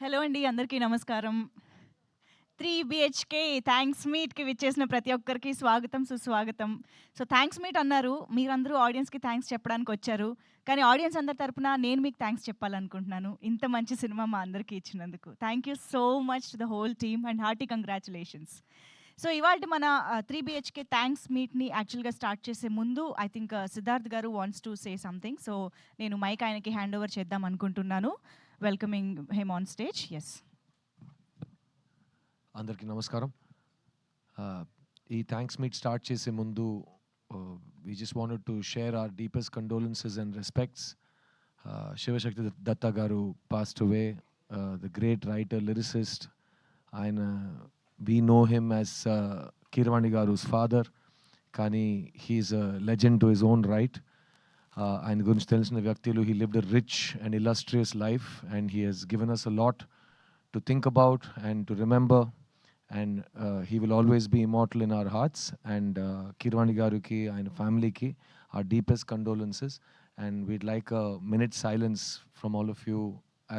Hello అండి, అందరికీ నమస్కారం. 3 బిహెచ్‌కే థాంక్స్ మీట్‌కి విచ్చేసిన ప్రతి ఒక్కరికి స్వాగతం, సుస్వాగతం. సో, థాంక్స్ మీట్ అన్నారు. మీరందరూ ఆడియన్స్‌కి థాంక్స్ చెప్పడానికొచ్చారు. కానీ ఆడియన్స్ అందరి తరపున నేను మీకు థాంక్స్ చెప్పాలనుకుంటున్నాను. ఇంత మంచి సినిమా మా అందరికీ ఇచ్చినందుకు. Thank you so much to the whole team and hearty congratulations. So, ఇవాల్టి మన 3 బిహెచ్‌కే థాంక్స్ మీట్‌ని యాక్చువల్‌గా స్టార్ట్ చేసే ముందు ఐ థింక్ సిద్ధార్థ్ గారు wants to say something. So, నేను మైక్ ఆయనకి హ్యాండ్ ఓవర్ చేద్దాం అనుకుంటున్నాను. Welcoming him on stage. Yes. అందరికీ నమస్కారం. ఈ థ్యాంక్స్ మీట్ స్టార్ట్ చేసే ముందు we just wanted to share our deepest condolences and respects. Shivashakti Datta garu passed away, the great writer, lyricist. We know him as Keeravani garu's father, కానీ he's a legend to his own right. ఆయన గురించి తెలిసిన వ్యక్తులు, he lived a rich and illustrious life and he has given us a lot to think about and to remember. And he will always be immortal in our hearts. And Keeravani garuki and family ki our deepest condolences. And we'd like a minute silence from all of you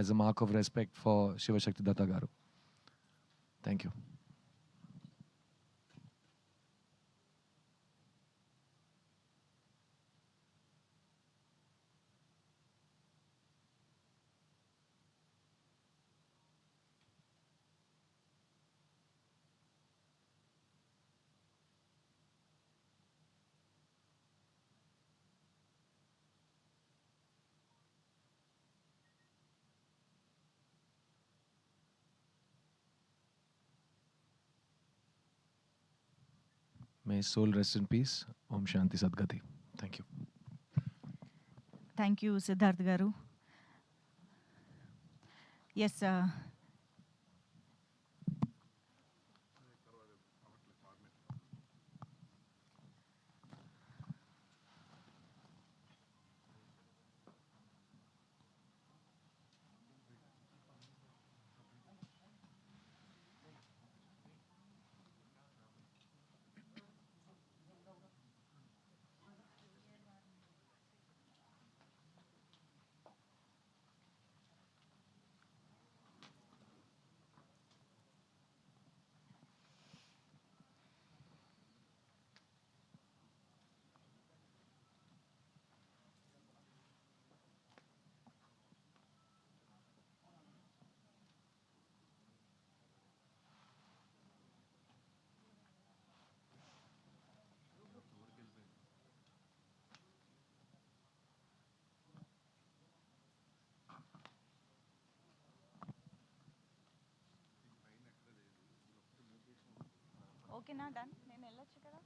as a mark of respect for Shivashakti Datta garu. Thank you. May his soul rest in peace. Om Shanti Sadgati. Thank you. Thank you Siddharth గారు. Yes, ఓకేనా, done, నేను వెళ్ళొచ్చు కదా.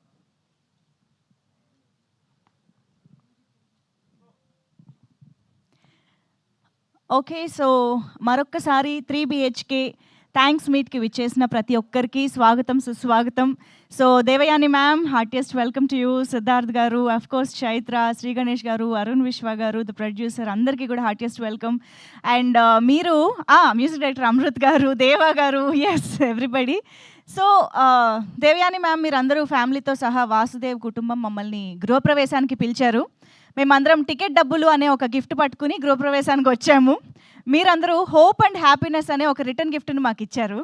Okay, so మరొక్కసారి 3 BHK thanks మీట్‌కి విచ్చేసిన ప్రతి ఒక్కరికి స్వాగతం, సుస్వాగతం. So Devayani ma'am, heartiest welcome to you. Siddharth garu, of course Chaitra, Shri Ganesh garu, Arun Vishwa garu, the producer, అందరికీ కూడా హార్టియెస్ట్ వెల్కమ్. అండ్ మీరు music director Amrit garu, Deva garu, yes everybody. So Devayani ma'am, మీరందరూ ఫ్యామిలీతో సహా వాసుదేవ్ కుటుంబం మమ్మల్ని గృహప్రవేశానికి పిలిచారు. మేమందరం టికెట్ డబ్బులు అనే ఒక గిఫ్ట్ పట్టుకుని గృహప్రవేశానికి వచ్చాము. మీరందరూ హోప్ అండ్ హ్యాపీనెస్ అనే ఒక రిటర్న్ గిఫ్ట్ని మాకు ఇచ్చారు.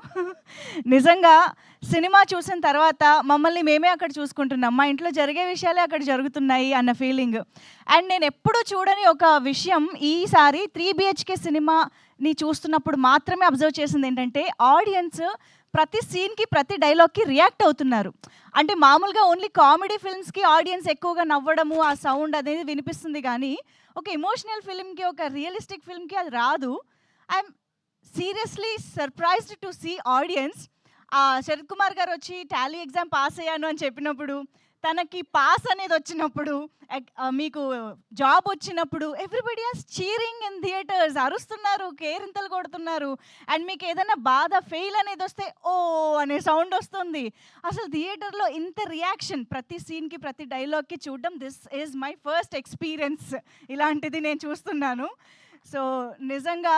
నిజంగా సినిమా చూసిన తర్వాత మమ్మల్ని మేమే అక్కడ చూసుకుంటున్నాం, మా ఇంట్లో జరిగే విషయాలే అక్కడ జరుగుతున్నాయి అన్న ఫీలింగ్. అండ్ నేను ఎప్పుడూ చూడని ఒక విషయం ఈసారి 3 బిహెచ్కే సినిమాని చూస్తున్నప్పుడు మాత్రమే అబ్జర్వ్ చేసింది ఏంటంటే, ఆడియన్స్ ప్రతి సీన్కి, ప్రతి డైలాగ్కి రియాక్ట్ అవుతున్నారు. అంటే మామూలుగా ఓన్లీ కామెడీ ఫిల్మ్స్కి ఆడియన్స్ ఎక్కువగా నవ్వడము, ఆ సౌండ్ అనేది వినిపిస్తుంది కానీ ఒక ఎమోషనల్ ఫిల్మ్కి, ఒక రియలిస్టిక్ ఫిల్మ్కి అది రాదు. I'm seriously surprised to see audience. Sarath Kumar garu వచ్చి టాలీ ఎగ్జామ్ పాస్ అయ్యాను అని చెప్పినప్పుడు, తనకి పాస్ అనేది వచ్చినప్పుడు, మీకు జాబ్ వచ్చినప్పుడు everybody are cheering in theatres, అరుస్తున్నారు, కేరింతలు కొడుతున్నారు. అండ్ మీకు ఏదైనా బాధ, ఫెయిల్ అనేది వస్తే ఓ అనే సౌండ్ వస్తుంది. అసలు థియేటర్లో ఇంత రియాక్షన్ ప్రతి సీన్కి, ప్రతి డైలాగ్కి చూడడం, this is my first experience. ఇలాంటిది నేను చూస్తున్నాను. సో నిజంగా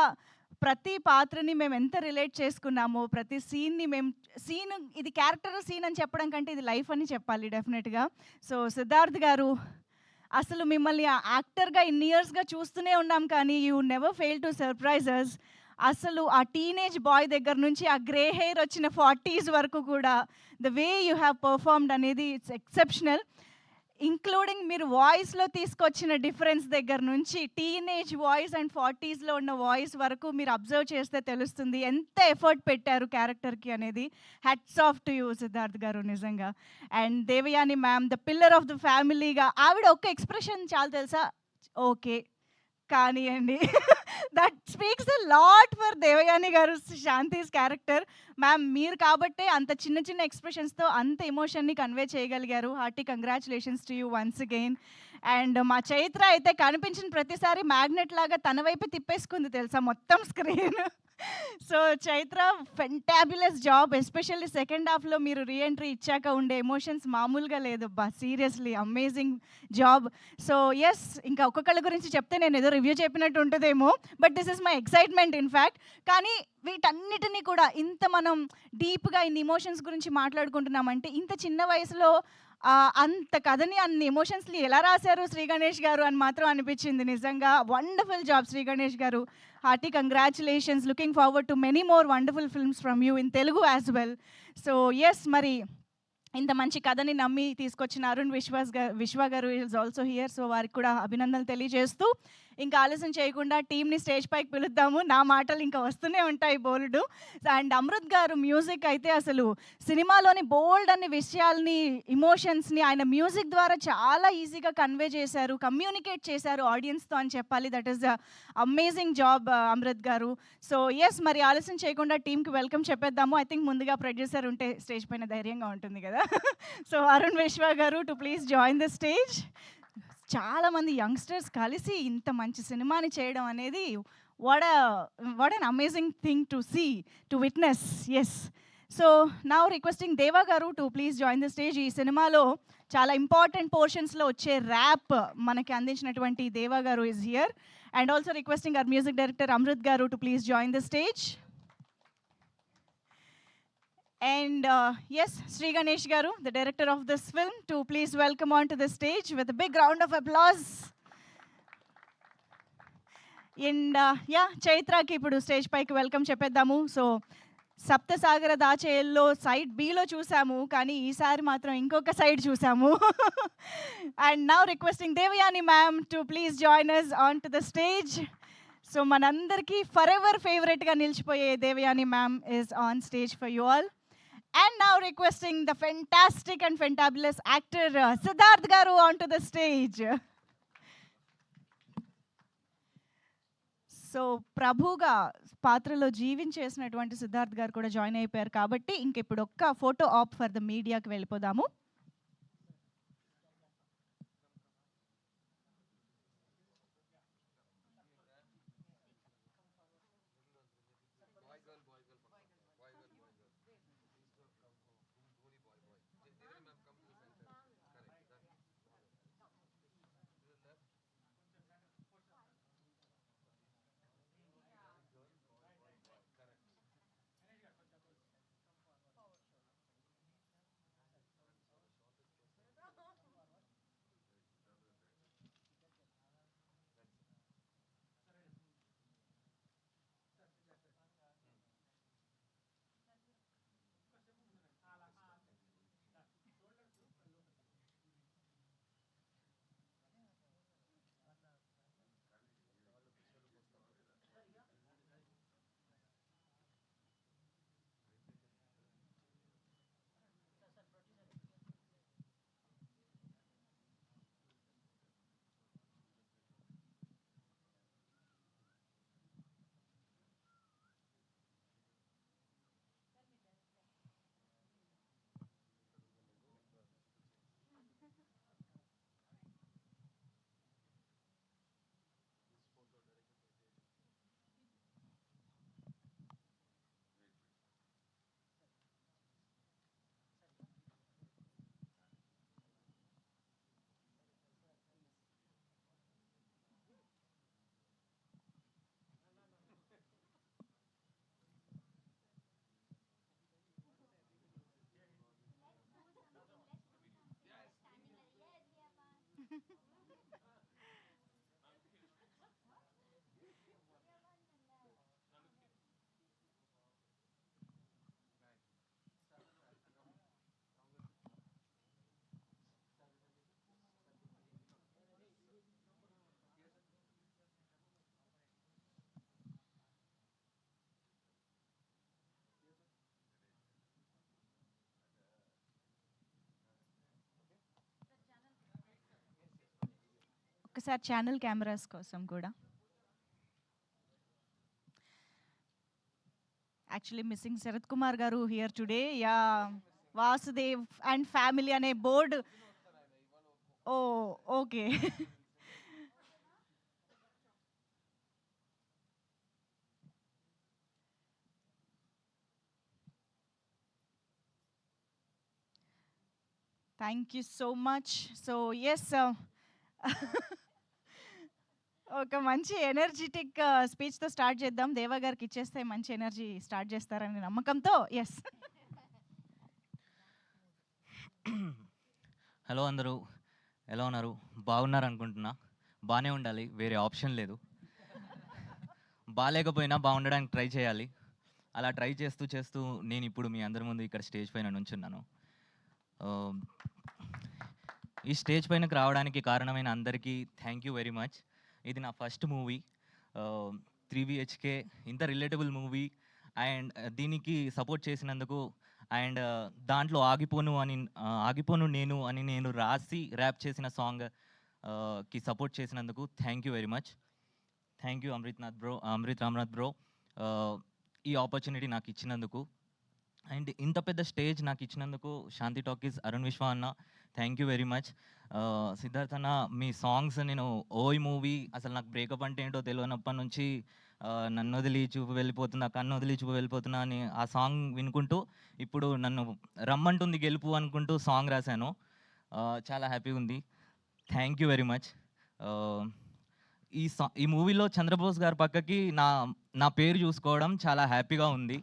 ప్రతి పాత్రని మేము ఎంత రిలేట్ చేసుకున్నామో, ప్రతి సీన్ని సీన్ ఇది క్యారెక్టర్ సీన్ అని చెప్పడం కంటే ఇది లైఫ్ అని చెప్పాలి డెఫినెట్గా. సో సిద్ధార్థ్ గారు, అసలు మిమ్మల్ని యాక్టర్గా ఇన్ని ఇయర్స్గా చూస్తూనే ఉన్నాం కానీ you never fail to surprise us. అసలు ఆ టీనేజ్ బాయ్ దగ్గర నుంచి ఆ గ్రే హెయిర్ వచ్చిన 40s వరకు కూడా the way you have performed అనేది ఇట్స్ ఎక్సెప్షనల్. ఇంక్లూడింగ్ మీరు వాయిస్‌లో తీసుకొచ్చిన డిఫరెన్స్ దగ్గర నుంచి టీనేజ్ వాయిస్ అండ్ 40స్‌లో ఉన్న వాయిస్ వరకు మీరు అబ్జర్వ్ చేస్తే తెలుస్తుంది. ఎంత ఎఫర్ట్ పెట్టారు క్యారెక్టర్‌కి అనేది. Hats off to you Siddharth garu నిజంగా. And Devayani ma'am the pillar of the ఫ్యామిలీగా ఆవిడ ఒక్క ఎక్స్‌ప్రెషన్ చాలు తెలుసా? ఓకే. కానియండి. That speaks a lot for Devayani garu Shanti's character. Ma'am మీరు కాబట్టే అంత చిన్న చిన్న ఎక్స్‌ప్రెషన్స్‌తో అంత ఎమోషన్‌ని కన్వే చేయగలిగారు. Hearty congratulations to you once again. And మా చైత్ర అయితే కనిపించిన ప్రతిసారి మ్యాగ్నెట్ లాగా తన వైపే తిప్పేసుకుంది తెలుసా మొత్తం screen. So Chaitra fantabulous job. Especially second హాఫ్‌లో మీరు రీ ఎంట్రీ ఇచ్చాక ఉండే ఎమోషన్స్ మామూలుగా లేదబ్బా! Seriously amazing job. So yes, ఇంకా ఒక్కొక్కళ్ళ గురించి చెప్తే నేనేదో రివ్యూ చెప్పినట్టు ఉంటదేమో. But this is my excitement in fact. కానీ వీటన్నిటిని కూడా ఇంత మనం డీప్‌గా ఇన్ని ఎమోషన్స్ గురించి మాట్లాడుకుంటున్నామంటే, ఇంత చిన్న వయసులో అంత కథని, అన్ని ఎమోషన్స్‌ని ఎలా రాశారు శ్రీ గణేష్ గారు అని మాత్రం అనిపించింది నిజంగా. వండర్‌ఫుల్ జాబ్ శ్రీ గణేష్ గారు. Hearty congratulations. Looking forward to many more wonderful films from you in Telugu as well. So yes, మరి ఇంత మంచి కథని నమ్మి తీసుకొచ్చిన అరుణ్ విశ్వ గారు ఈజ్ ఆల్సో హియర్. సో వారికి కూడా అభినందనలు తెలియజేస్తూ, ఇంకా ఆలస్యం చేయకుండా టీమ్‌ని స్టేజ్ పైకి పిలుద్దాము. నా మాటలు ఇంకా వస్తూనే ఉంటాయి బోలెడు. అండ్ అమృత్ గారు మ్యూజిక్ అయితే అసలు సినిమాలోని బోల్డ్ అన్ని విషయాల్ని, ఎమోషన్స్‌ని ఆయన మ్యూజిక్ ద్వారా చాలా ఈజీగా కన్వే చేశారు, కమ్యూనికేట్ చేశారు ఆడియన్స్‌తో అని చెప్పాలి. That is amazing job Amrit garu. So yes, మరి ఆలస్యం చేయకుండా టీమ్‌కి వెల్కమ్ చెప్పేద్దాము. ఐ థింక్ ముందుగా ప్రొడ్యూసర్ ఉంటే స్టేజ్ పైన ధైర్యంగా ఉంటుంది కదా. So Arun Vishwa garu to please join the stage. చాలామంది యంగ్స్టర్స్ కలిసి ఇంత మంచి సినిమాని చేయడం అనేది what an amazing thing to see, to witness. Yes. So now requesting Deva garu to please join the stage. ఈ సినిమాలో చాలా ఇంపార్టెంట్ పోర్షన్స్లో వచ్చే ర్యాప్ మనకి అందించినటువంటి Deva garu is here. And also requesting our music director Amrit garu to please join the stage. And yes, Sri Ganesh Garu, the director of this film, to please welcome onto the stage with a big round of applause. And yeah, చైత్రకి ఇప్పుడు stage పైకి welcome చెప్పేద్దాము. So Saptasagara Dachello side బిలో చూసాము, కానీ ఈసారి మాత్రం ఇంకొక సైడ్ చూసాము. And now requesting Devayani ma'am to please join us on to the stage. So మనందరికీ ఫర్ ఎవర్ ఫేవరెట్గా నిలిచిపోయే Devayani ma'am is on stage for you all. And now requesting the fantastic and fantabulous actor Siddharth Garu onto the stage. So ప్రభుగా పాత్రలో జీవించేసినటువంటి సిద్ధార్థ్ గారు కూడా join అయిపోయారు కాబట్టి ఇంక ఇప్పుడు ఒక్క ఫోటో ఆప్ ఫర్ ద మీడియాకి వెళ్ళిపోదాము. ఒకసారి ఛానల్ కెమెరాస్ కోసం కూడా. Actually missing Sarath Kumar garu here today. Yeah, Vasudev and family అనే board. Oh okay. Thank you so much. So yes, ఒక మంచి ఎనర్జెటిక్ స్పీచ్తో స్టార్ట్ చేద్దాం. దేవా గారికి ఇచ్చేస్తే మంచి ఎనర్జీ స్టార్ట్ చేస్తారని నమ్మకంతో. ఎస్. హలో అందరూ, ఎలా ఉన్నారు? బాగున్నారు అనుకుంటున్నా. బాగానే ఉండాలి, వేరే ఆప్షన్ లేదు. బాగాలేకపోయినా బాగుండడానికి ట్రై చేయాలి. అలా ట్రై చేస్తూ చేస్తూ నేను ఇప్పుడు మీ అందరి ముందు ఇక్కడ స్టేజ్ పైన నుంచున్నాను. ఈ స్టేజ్ పైనకు రావడానికి కారణమైన అందరికీ థ్యాంక్ యూ వెరీ మచ్. ఇది నా ఫస్ట్ మూవీ, 3BHK, ఇంత రిలేటబుల్ మూవీ. అండ్ దీనికి సపోర్ట్ చేసినందుకు, అండ్ దాంట్లో ఆగిపోను నేను అని నేను రాసి ర్యాప్ చేసిన సాంగ్ కి సపోర్ట్ చేసినందుకు thank you very much. Thank you Amrit Ramnath bro, ఈ ఆపర్చునిటీ నాకు ఇచ్చినందుకు. అండ్ ఇంత పెద్ద స్టేజ్ నాకు ఇచ్చినందుకు శాంతి టాకీస్ అరుణ్ విశ్వ అన్న, thank you very much. Siddharth అన్న, మీ సాంగ్స్ నేను ఓయ్ మూవీ అసలు నాకు బ్రేకప్ అంటే ఏంటో తెలియనప్పటి నుంచి నన్ను వదిలి చూపు వెళ్ళిపోతున్నా, కన్ను వదిలి చూపు వెళ్ళిపోతున్నా అని ఆ సాంగ్ వినుకుంటూ ఇప్పుడు నన్ను రమ్మంటుంది గెలుపు అనుకుంటూ సాంగ్ రాశాను. చాలా హ్యాపీగా ఉంది. Thank you very much. ఈ మూవీలో చంద్రబోస్ గారి పక్కకి నా పేరు చూసుకోవడం చాలా హ్యాపీగా ఉంది.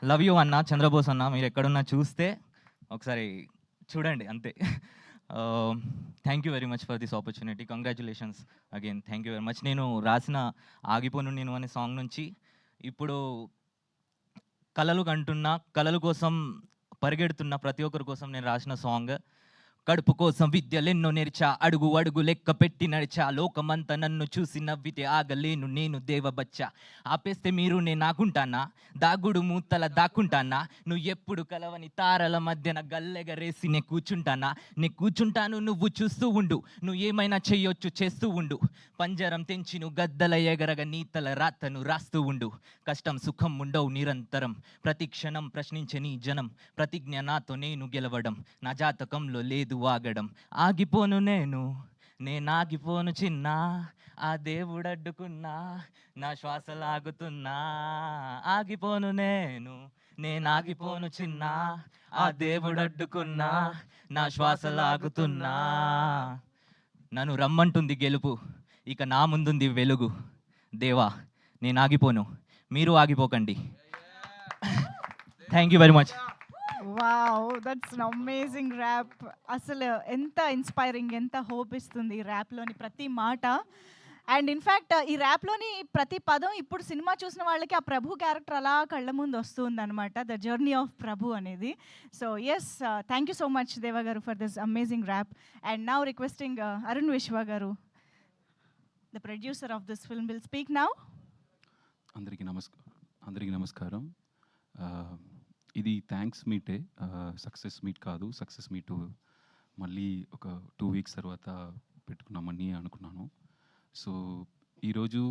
లవ్ యూ అన్న, చంద్రబోస్ అన్న, మీరు ఎక్కడున్నా చూస్తే ఒకసారి చూడండి అంతే. Thank you very much for this opportunity. Congratulations again. Thank you very much. నేను రాసిన ఆగిపోను నేను అనే సాంగ్ నుంచి ఇప్పుడు కలలు కంటున్నా, కలల కోసం పరిగెడుతున్న ప్రతి ఒక్కరి కోసం నేను రాసిన సాంగ్. కడుపు కోసం విద్యలెన్నో నేర్చా, అడుగు అడుగు లెక్క పెట్టి నడిచా, లోకమంతా నన్ను చూసి నవ్వితే ఆగలేను నేను దేవబచ్చా. ఆపేస్తే మీరు నేనాకుంటానా, దాగుడు మూతల దాక్కుంటానా, నువ్వు ఎప్పుడు కలవని తారల మధ్యన గల్లెగరేసి నే కూర్చుంటాను నువ్వు చూస్తూ ఉండు, నువ్వు ఏమైనా చెయ్యొచ్చు చేస్తూ ఉండు, పంజరం తెంచి నువ్వు గద్దల ఎగరగ నీతల రాతను రాస్తూ ఉండు, కష్టం సుఖం ఉండవు నిరంతరం, ప్రతి క్షణం ప్రశ్నించే నీ జనం, ప్రతిజ్ఞ నాతో నేను గెలవడం, నా జాతకంలో లేదు ఆగడం, ఆగిపోను నేనాగిపోను చిన్న, ఆ దేవుడు అడ్డుకున్నా నా శ్వాస లాగుతున్నా, ఆగిపోను నేనాగిపోను చిన్న, ఆ దేవుడు అడ్డుకున్నా నా శ్వాస లాగుతున్నా, నన్ను రమ్మంటుంది గెలుపు, ఇక నా ముందుంది వెలుగు, దేవా నేను ఆగిపోను, మీరు ఆగిపోకండి. Thank you very much. Wow, that's an amazing rap. అసలు ఎంత ఇన్స్పైరింగ్, ఎంత హోప్ ఇస్తుంది ఈ ర్యాప్లోని ప్రతి మాట. అండ్ ఇన్ఫ్యాక్ట్ ఈ ర్యాప్లోని ప్రతి పదం ఇప్పుడు సినిమా చూసిన వాళ్ళకి ఆ ప్రభు క్యారెక్టర్ అలా కళ్ళ ముందు వస్తుంది అనమాట, ద జర్నీ ఆఫ్ ప్రభు అనేది. So yes, thank you so much Deva garu for this amazing rap. And now requesting Arun Vishwa garu, the producer of this film, will speak now. అందరికీ నమస్కారం. ఇది థ్యాంక్స్ మీటే, సక్సెస్ మీట్ కాదు. సక్సెస్ మీట్ మళ్ళీ ఒక 2 weeks తర్వాత పెట్టుకున్నామని అనుకున్నాను. సో ఈరోజు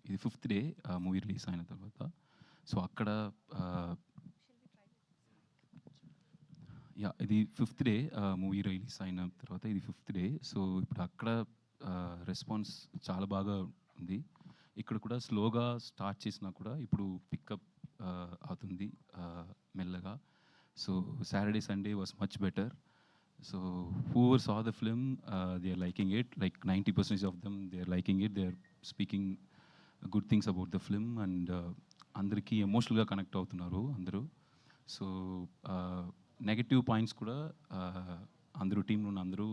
ఇది 5th day మూవీ రిలీజ్ అయిన తర్వాత. సో అక్కడ ఇది 5th day మూవీ రిలీజ్ అయిన తర్వాత, ఇది 5th day. సో ఇప్పుడు అక్కడ రెస్పాన్స్ చాలా బాగా ఉంది. ఇక్కడ కూడా స్లోగా స్టార్ట్ చేసినా కూడా ఇప్పుడు పికప్ అవుతుంది మెల్లగా. So Saturday, Sunday was much better. So whoever saw the film, they are liking it. Like 90% of them, they are liking it. They are speaking good things about the film, and అందరికీ ఎమోషనల్గా connect అవుతున్నారు అందరూ. So negative points కూడా అందరూ టీంలో ఉన్న అందరూ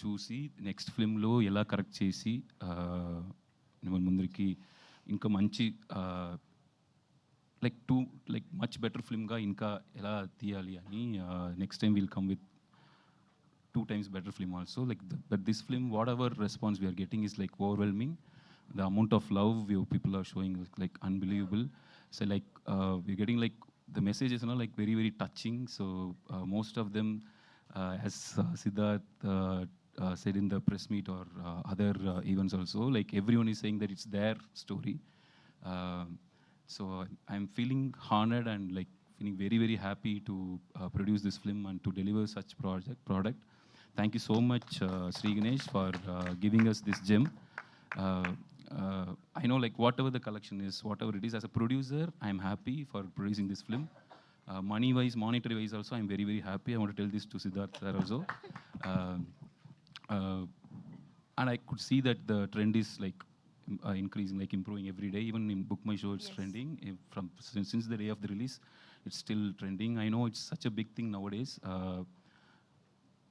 చూసి నెక్స్ట్ ఫిల్మ్లో ఎలా కరెక్ట్ చేసి ముందరికి ఇంకా మంచి like much better film ga inka ela tiyali ani next time we'll come with 2 times better film also, like but this film whatever response we are getting is like overwhelming. The amount of love people are showing is like unbelievable. So like we're getting like the messages are like very very touching. So most of them as Siddharth said in the press meet or other events also. Like everyone is saying that it's their story. So I'm feeling honored and like feeling very very happy to produce this film and to deliver such product. Thank you so much, Sri Ganesh, for giving us this gem. I know like whatever the collection is, whatever it is, as a producer, I'm happy for producing this film. Money wise, monetary wise also, I'm very very happy. I want to tell this to Siddharth sir also. Um, uh, and I could see that the trend is like increasing, like improving every day. Even in Book My Show, it's trending. From since the day of the release, it's still trending. I know it's such a big thing nowadays.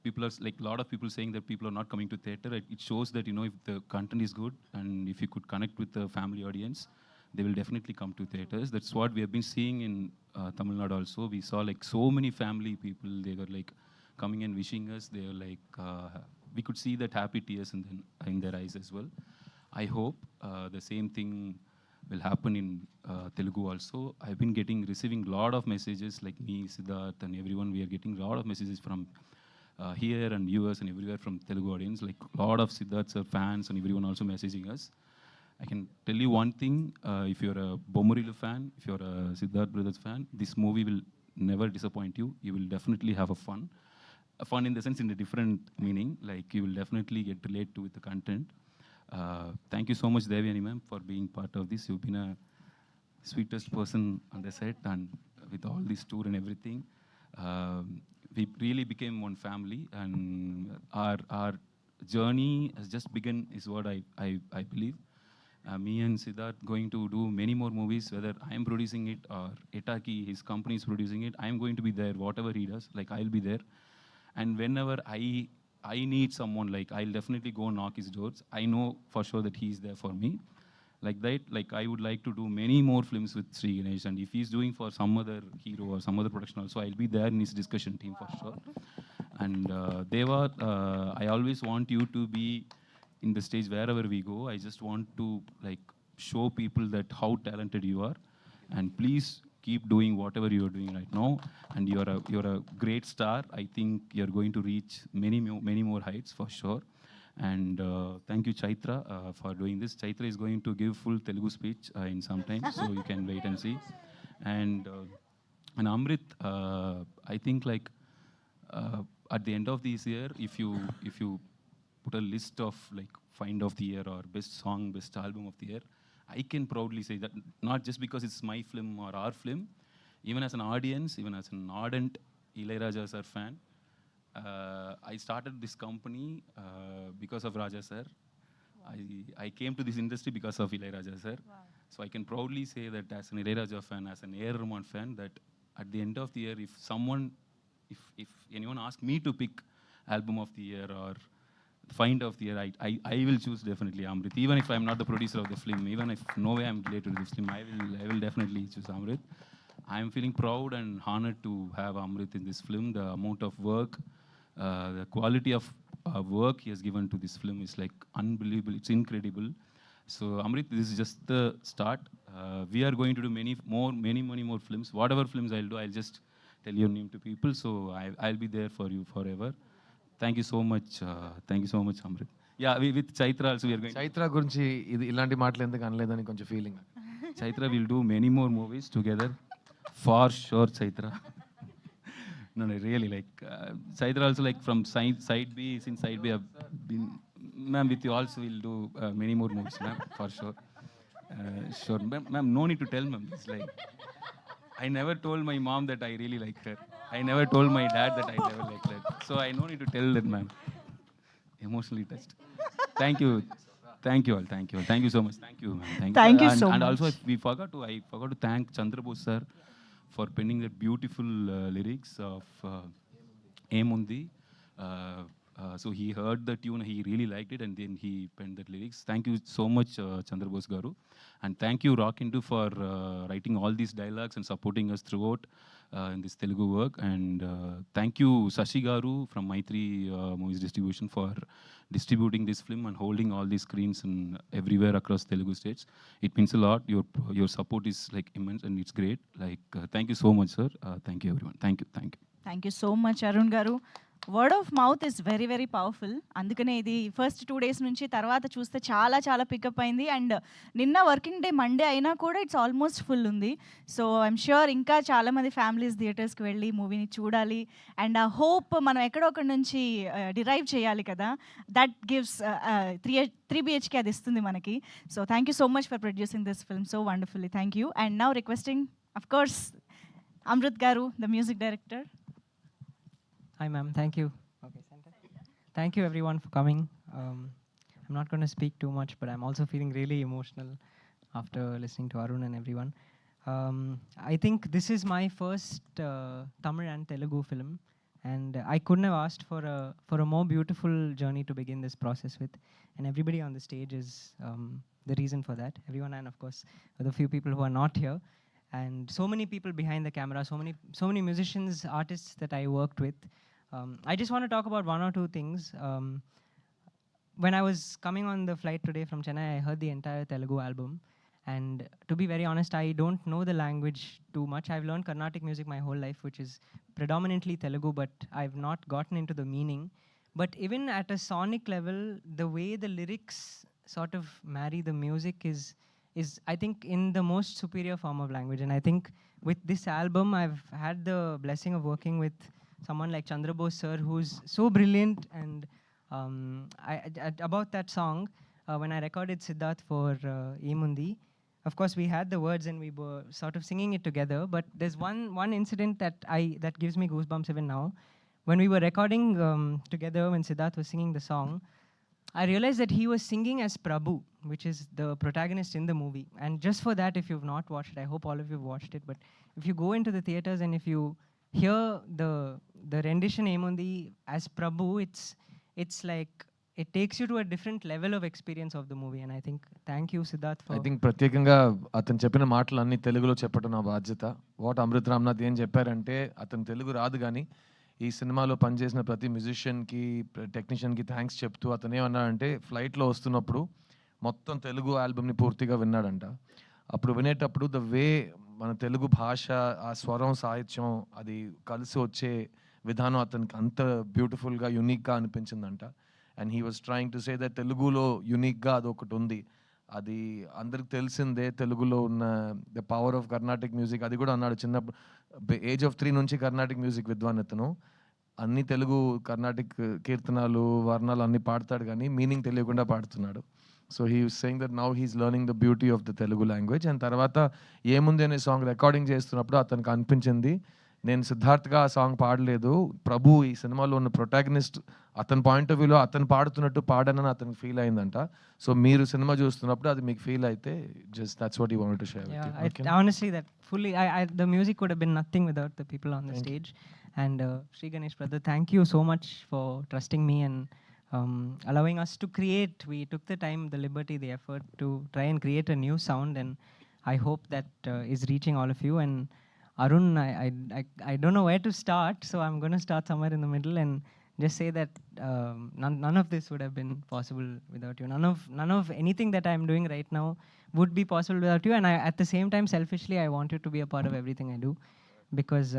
People are like a lot of people saying that people are not coming to theater. It shows that, you know, if the content is good and if you could connect with the family audience, they will definitely come to theaters. That's what we have been seeing in Tamil Nadu also. We saw like so many family people. They were like coming and wishing us. They were like we could see that happy tears in their eyes as well. I hope the same thing will happen in Telugu also. I've been receiving a lot of messages, like me, Siddharth, and everyone. We are getting a lot of messages from here and US and everywhere from Telugu audience. Like a lot of Siddharth sir fans and everyone also messaging us. I can tell you one thing: if you're a Bomurilu fan, if you're a Siddharth Brothers fan, this movie will never disappoint you. You will definitely have a fun. A fun in the sense, in a different meaning. Like you will definitely get relate to with the content. Thank you so much, Devyani ma'am, for being part of this. You've been a sweetest person on the set and with all this tour and everything. We really became one family, and our journey has just begun, is what I believe. Me and Siddharth going to do many more movies, whether I am producing it or Etaki, his company is producing it. I am going to be there, whatever he does, like I'll be there. And whenever I need someone, like I'll definitely go knock his doors. I know for sure that he's there for me. Like that, like I would like to do many more films with Sri Ganesh, and if he's doing for some other hero or some other production also, I'll be there in his discussion team for sure. And Deva, I always want you to be in the stage wherever we go. I just want to like show people that how talented you are, and please keep doing whatever you are doing right now. And you're a great star. I think you're going to reach many more heights for sure. And thank you, Chaitra, for doing this. Chaitra is going to give full Telugu speech in some time, so you can wait and see. And Amrit, I think like at the end of this year, if you put a list of like find of the year or best song, best album of the year, I can proudly say that, not just because it's my film or our film, even as an audience, even as an ardent Ilaiyaraaja sir fan. I started this company because of Raja sir. I came to this industry because of Ilaiyaraaja sir. Wow. So I can proudly say that as an Ilaiyaraaja fan, as an A.R. Rahman fan, that at the end of the year, if anyone asks me to pick album of the year or find of the year, I will choose definitely Amrit. Even if I'm not the producer of the film, even if no way I'm related to this film, I will definitely choose Amrit. I'm feeling proud and honored to have Amrit in this film. The amount of work, the quality of work he has given to this film is like unbelievable. It's incredible. So Amrit, this is just the start. We are going to do many more films. Whatever films I'll do, I'll just tell your name to people. So I'll be there for you forever. Thank you so much. Thank you so much, Amrit. Yeah, with Chaitra also we are going. Chaitra గురించి ఇది ఇలాంటి మాటలు ఎందుకు అనలేదని కొంచెం feeling. Chaitra will do many more movies together. For sure, Chaitra. No, really, like, Chaitra also, like, from side B, since side B, I've been, ma'am, with you also, we'll do many more movies, ma'am, for sure. Sure, ma'am, no need to tell, ma'am. It's like, I never told my mom that I really like her. I never told my dad that I never liked her. So I no need to tell that, ma'am. Emotionally touched. Thank you. Thank you all. Thank you all. Thank you so much. Thank you, ma'am. Thank you so and much. also, I forgot to thank Chandrabose sir for penning that beautiful lyrics of Emundi. So he heard the tune, he really liked it, and then he penned that lyrics. Thank you so much, Chandrabose garu. And thank you, Rock Hindu, for writing all these dialogues and supporting us throughout in this Telugu work. And thank you, Sashi garu from Maitri Movies Distribution, for distributing this film and holding all these screens and everywhere across Telugu states. It means a lot. Your support is like immense, and it's great. Like, thank you so much, sir. Thank you, everyone. Thank you. Thank you so much Arun garu. Word of mouth is very very powerful. అందుకనే ఇది first 2 days నుంచి తర్వాత చూస్తే చాలా చాలా pickup అయింది. And నిన్న working day Monday అయినా కూడా ఇట్స్ ఆల్మోస్ట్ ఫుల్ ఉంది. సో ఐఎమ్ ష్యూర్ ఇంకా చాలామంది ఫ్యామిలీస్ థియేటర్స్కి వెళ్ళి మూవీని చూడాలి. అండ్ ఆ హోప్ మనం ఎక్కడో ఒకటి నుంచి డిరైవ్ చేయాలి కదా, దట్ గివ్స్ 3 BHK అది ఇస్తుంది మనకి. So thank you so much for producing this film so wonderfully. Thank you. And now requesting of course Amrit garu, the music director. Hi, ma'am. Thank you. Okay, center. Thank you, everyone, for coming. I'm not going to speak too much, but I'm also feeling really emotional after listening to Arun and everyone. I think this is my first Tamil and Telugu film, and I couldn't have asked for a more beautiful journey to begin this process with. And everybody on the stage is the reason for that. Everyone, and of course, the few people who are not here, and so many people behind the camera, so many musicians, artists that I worked with. I just want to talk about one or two things. When I was coming on the flight today from Chennai, I heard the entire Telugu album. And to be very honest, I don't know the language too much. I've learned Carnatic music my whole life, which is predominantly Telugu, but I've not gotten into the meaning. But even at a sonic level, the way the lyrics sort of marry the music is I think in the most superior form of language. And I think with this album, I've had the blessing of working with someone like Chandra Bose sir, who's so brilliant. And about that song, when I recorded Siddharth for Emundi, of course we had the words and we were sort of singing it together. But there's one incident that gives me goosebumps even now. When we were recording together, when Siddharth was singing the song, I realized that he was singing as Prabhu, which is the protagonist in the movie. And just for that, if you've not watched it, I hope all of you have watched it, but if you go into the theaters and if you hear the rendition Emundi as Prabhu, it's like it takes you to a different level of experience of the movie. And I think thank you, Siddharth, for I think ప్రత్యేకంగా అతను చెప్పిన మాటలు అన్ని తెలుగులో చెప్పడం నా బాధ్యత. What Amrit Ramnath ఏం చెప్పారంటే, అతను తెలుగు రాదు కానీ ఈ సినిమాలో పనిచేసిన ప్రతి మ్యూజిషియన్కి, టెక్నీషియన్కి థ్యాంక్స్ చెప్తూ అతను ఏమన్నాడంటే, ఫ్లైట్లో వస్తున్నప్పుడు మొత్తం తెలుగు ఆల్బమ్ని పూర్తిగా విన్నాడంట. అప్పుడు వినేటప్పుడు ద వే మన తెలుగు భాష, ఆ స్వరం, సాహిత్యం అది కలిసి వచ్చే విధానం అతనికి అంత బ్యూటిఫుల్గా, యునిక్గా అనిపించిందంట. And he was trying to say that తెలుగులో యునిక్గా అది ఒకటి ఉంది. అది అందరికి తెలిసిందే, తెలుగులో ఉన్న the power of Carnatic music. అది కూడా అన్నాడు, చిన్నప్పుడు ఏజ్ ఆఫ్ 3 నుంచి కర్ణాటిక్ మ్యూజిక్ విద్వాన్ అతను. అన్ని తెలుగు కర్ణాటిక్ కీర్తనాలు, వర్ణాలు అన్నీ పాడతాడు కానీ మీనింగ్ తెలియకుండా పాడుతున్నాడు. So he was saying that now he's learning the beauty of the Telugu language. And తర్వాత ఏముంది అనే సాంగ్ రికార్డింగ్ చేస్తున్నప్పుడు అతనికి అనిపించింది, నేను సిద్ధార్థ్గా ఆ సాంగ్ పాడలేదు, ప్రభు ఈ సినిమాలో ఉన్న ప్రొటాగనిస్ట్, అతని పాయింట్ ఆఫ్ వ్యూలో అతను పాడుతున్నట్టు పాడానని అతనికి ఫీల్ అయిందంట. సో మీరు సినిమా చూస్తున్నప్పుడు అది మీకు ఫీల్ అయితే just that's what you wanted to share with you. Okay. Honestly, that fully, the music would have been nothing without the people on the stage. And Sri Ganesh brother, thank you so much for trusting me and allowing us to create. We took the time, the liberty, the effort to try and create a new sound, and I hope that is reaching all of you. And Arun, I don't know where to start, so I'm going to start somewhere in the middle and just say that none of this would have been possible without you. None of anything that I'm doing right now would be possible without you. And at the same time, selfishly, I want you to be a part of everything I do, because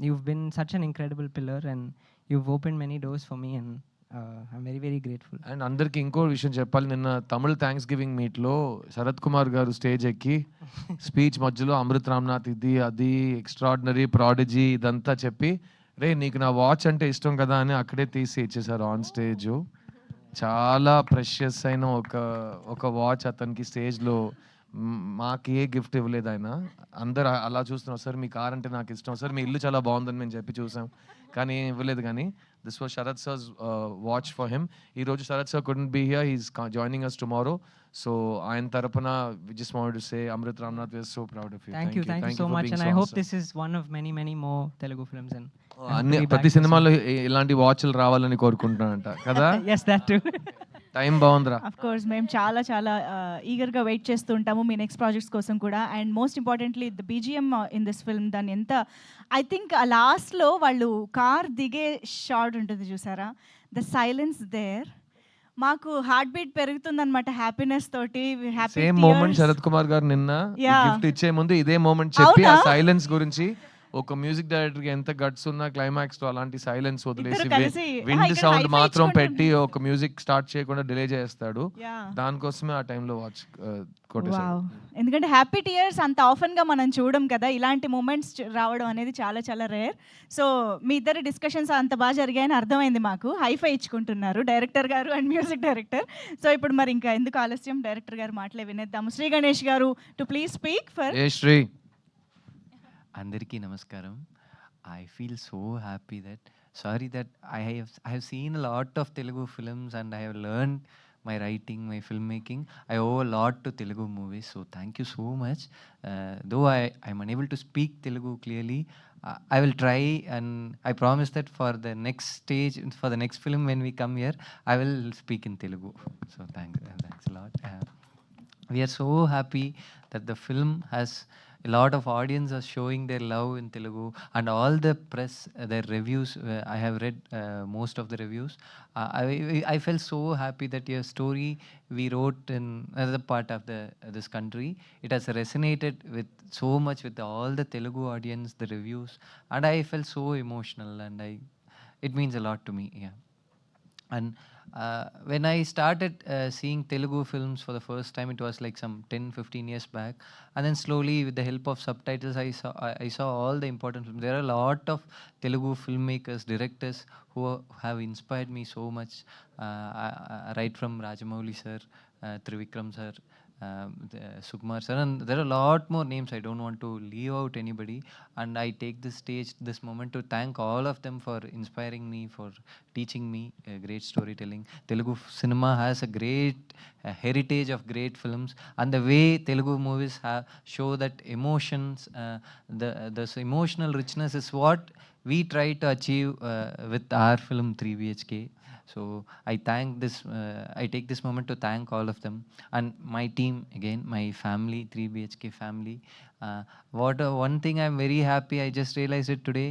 you've been such an incredible pillar and you've opened many doors for me, and I'm very, very grateful. And అందరికి ఇంకో విషయం చెప్పాలి, నిన్న Tamil thanks giving మీట్లో శరత్ కుమార్ గారు stage ఎక్కి speech మధ్యలో అమృత్ రామ్నాథ్ ఇది అది ఎక్స్ట్రాడినరీ ప్రాడిజీ ఇదంతా చెప్పి, రే నీకు నా వాచ్ అంటే ఇష్టం కదా అని అక్కడే తీసి ఇచ్చేసారు ఆన్ స్టేజ్. చాలా ప్రెషియస్ అయిన ఒక వాచ్ అతనికి స్టేజ్లో. మాకు ఏ గిఫ్ట్ ఇవ్వలేదు ఆయన. అందరు అలా చూస్తున్నాం, సార్ మీ కార్ అంటే నాకు ఇష్టం, సార్ మీ ఇల్లు చాలా బాగుందని మేము చెప్పి చూసాం, కానీ ఏం ఇవ్వలేదు. కానీ this was Sarath sir's watch for him. ఈరోజు Sarath sir couldn't be here, he's joining us tomorrow. So ఆయన తరపున we just wanted to say Amrit Ramnath, we are so proud of you. Thank you so much, and I hope this is one of many more Telugu films. And అన్ని ప్రతి సినిమాలో ఇలాంటి వాచ్లు రావాలని కోరుకుంటున్నానంట కదా. yes, that too. Time బాగుందిరా. Of course మేము చాలా చాలా ఈగర్గా వెయిట్ చేస్తూ ఉంటాము మీ నెక్స్ట్ ప్రాజెక్ట్స్ కోసం కూడా. And most importantly the BGM in this film, దాన్ని ఎంత ఐ థింక్ లాస్ట్లో వాళ్ళు కార్ దిగే షాట్ ఉంటుంది చూసారా, ద సైలెన్స్ దేర్, మాకు హార్ట్ బీట్ పెరుగుతుందన్నమాట హ్యాపీనెస్ తోటి. సేమ్ మూమెంట్ శరత్ కుమార్ గారు నిన్న గిఫ్ట్ ఇచ్చే ముందు ఇదే మూమెంట్ చెప్పి ఆ సైలెన్స్ గురించి ఒక మ్యూజిక్ డైరెక్టర్‌కి ఎంత గట్స్ ఉన్నా క్లైమాక్స్‌లో అలాంటి సైలెన్స్ వదిలేసి ఇద్దరు కలిసి విండ్ ఇక్కడ సౌండ్ హైఫై మాత్రం ఇచ్చుకుంటున్నారు. పెట్టి ఒక మ్యూజిక్ స్టార్ట్ చేయకుండా డిలే చేస్తాడు. యాహ్! దానికోసమే ఆ టైంలో వాచ్ కొట్టేసాడు. వావ్! ఎందుకంటే హ్యాపీ టియర్స్ అంత ఆఫెన్‌గా మనం చూడం కదా! ఇలాంటి మొమెంట్స్ రావడం అనేది చాలా చాలా రేర్. సో, మీ ఇద్దరి డిస్కషన్స్ అంత బాగా జరిగాయని అర్థమైంది మాకు. హైఫై ఇచ్చుకుంటున్నారు డైరెక్టర్ గారు అండ్ మ్యూజిక్ డైరెక్టర్. సో, ఇప్పుడు మరి ఇంకా ఎందుకు ఆలస్యం డైరెక్టర్ గారి మాటలే వినేద్దాము. Shri Ganesh garu to please speak for a Shri అందరికీ నమస్కారం. I feel so happy that sorry that I have seen a lot of Telugu films and I have learned my writing, my filmmaking. I owe a lot to Telugu movies, so thank you so much. Though I'm unable to speak Telugu clearly, I will try and I promise that for the next stage, for the next film when we come here, I will speak in Telugu. So thanks a lot. We are so happy that the film has a lot of audience are showing their love in Telugu and all the press, their reviews. I have read most of the reviews. I felt so happy that your story we wrote in another part of this country, it has resonated with so much with all the Telugu audience, the reviews, and I felt so emotional and it means a lot to me. Yeah. And when I started seeing Telugu films for the first time, it was like some 10-15 years back. And then slowly, with the help of subtitles, I saw all the important films. There are a lot of Telugu filmmakers, directors who have inspired me so much. Right from Rajamouli sir, Trivikram sir, Sukumar sir, and there are a lot more names. I don't want to leave out anybody. And I take this moment to thank all of them for inspiring me, for teaching me great storytelling. Telugu cinema has a great heritage of great films, and the way Telugu movies show that emotions, this emotional richness is what we try to achieve with our film 3 BHK. So I take this moment to thank all of them and my team again, my family, 3 BHK family. One thing I'm very happy, I just realized it today,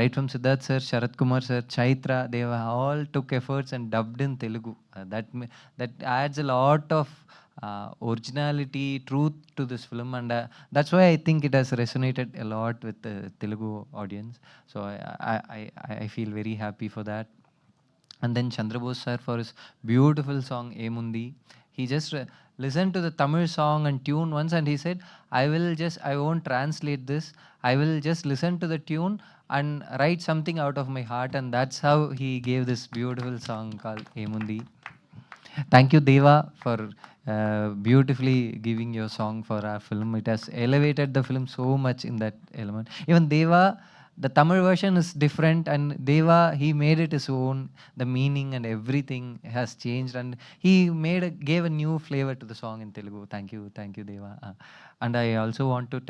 right from Siddharth sir, Sharat Kumar sir, Chaitra, they all took efforts and dubbed in Telugu. That adds a lot of originality, truth to this film, and that's why I think it has resonated a lot with the Telugu audience. So I feel very happy for that. And then Chandrabose sir for his beautiful song Emundi. He just listened to the Tamil song and tune once and he said, I won't translate this. I will just listen to the tune and write something out of my heart. And that's how he gave this beautiful song called Emundi. Thank you, Deva, for beautifully giving your song for our film. It has elevated the film so much in that element. Even Deva, the Tamil version is different, and Deva, he made it his own. The meaning and everything has changed, and he gave a new flavor to the song in Telugu. Thank you, Deva. And I also want to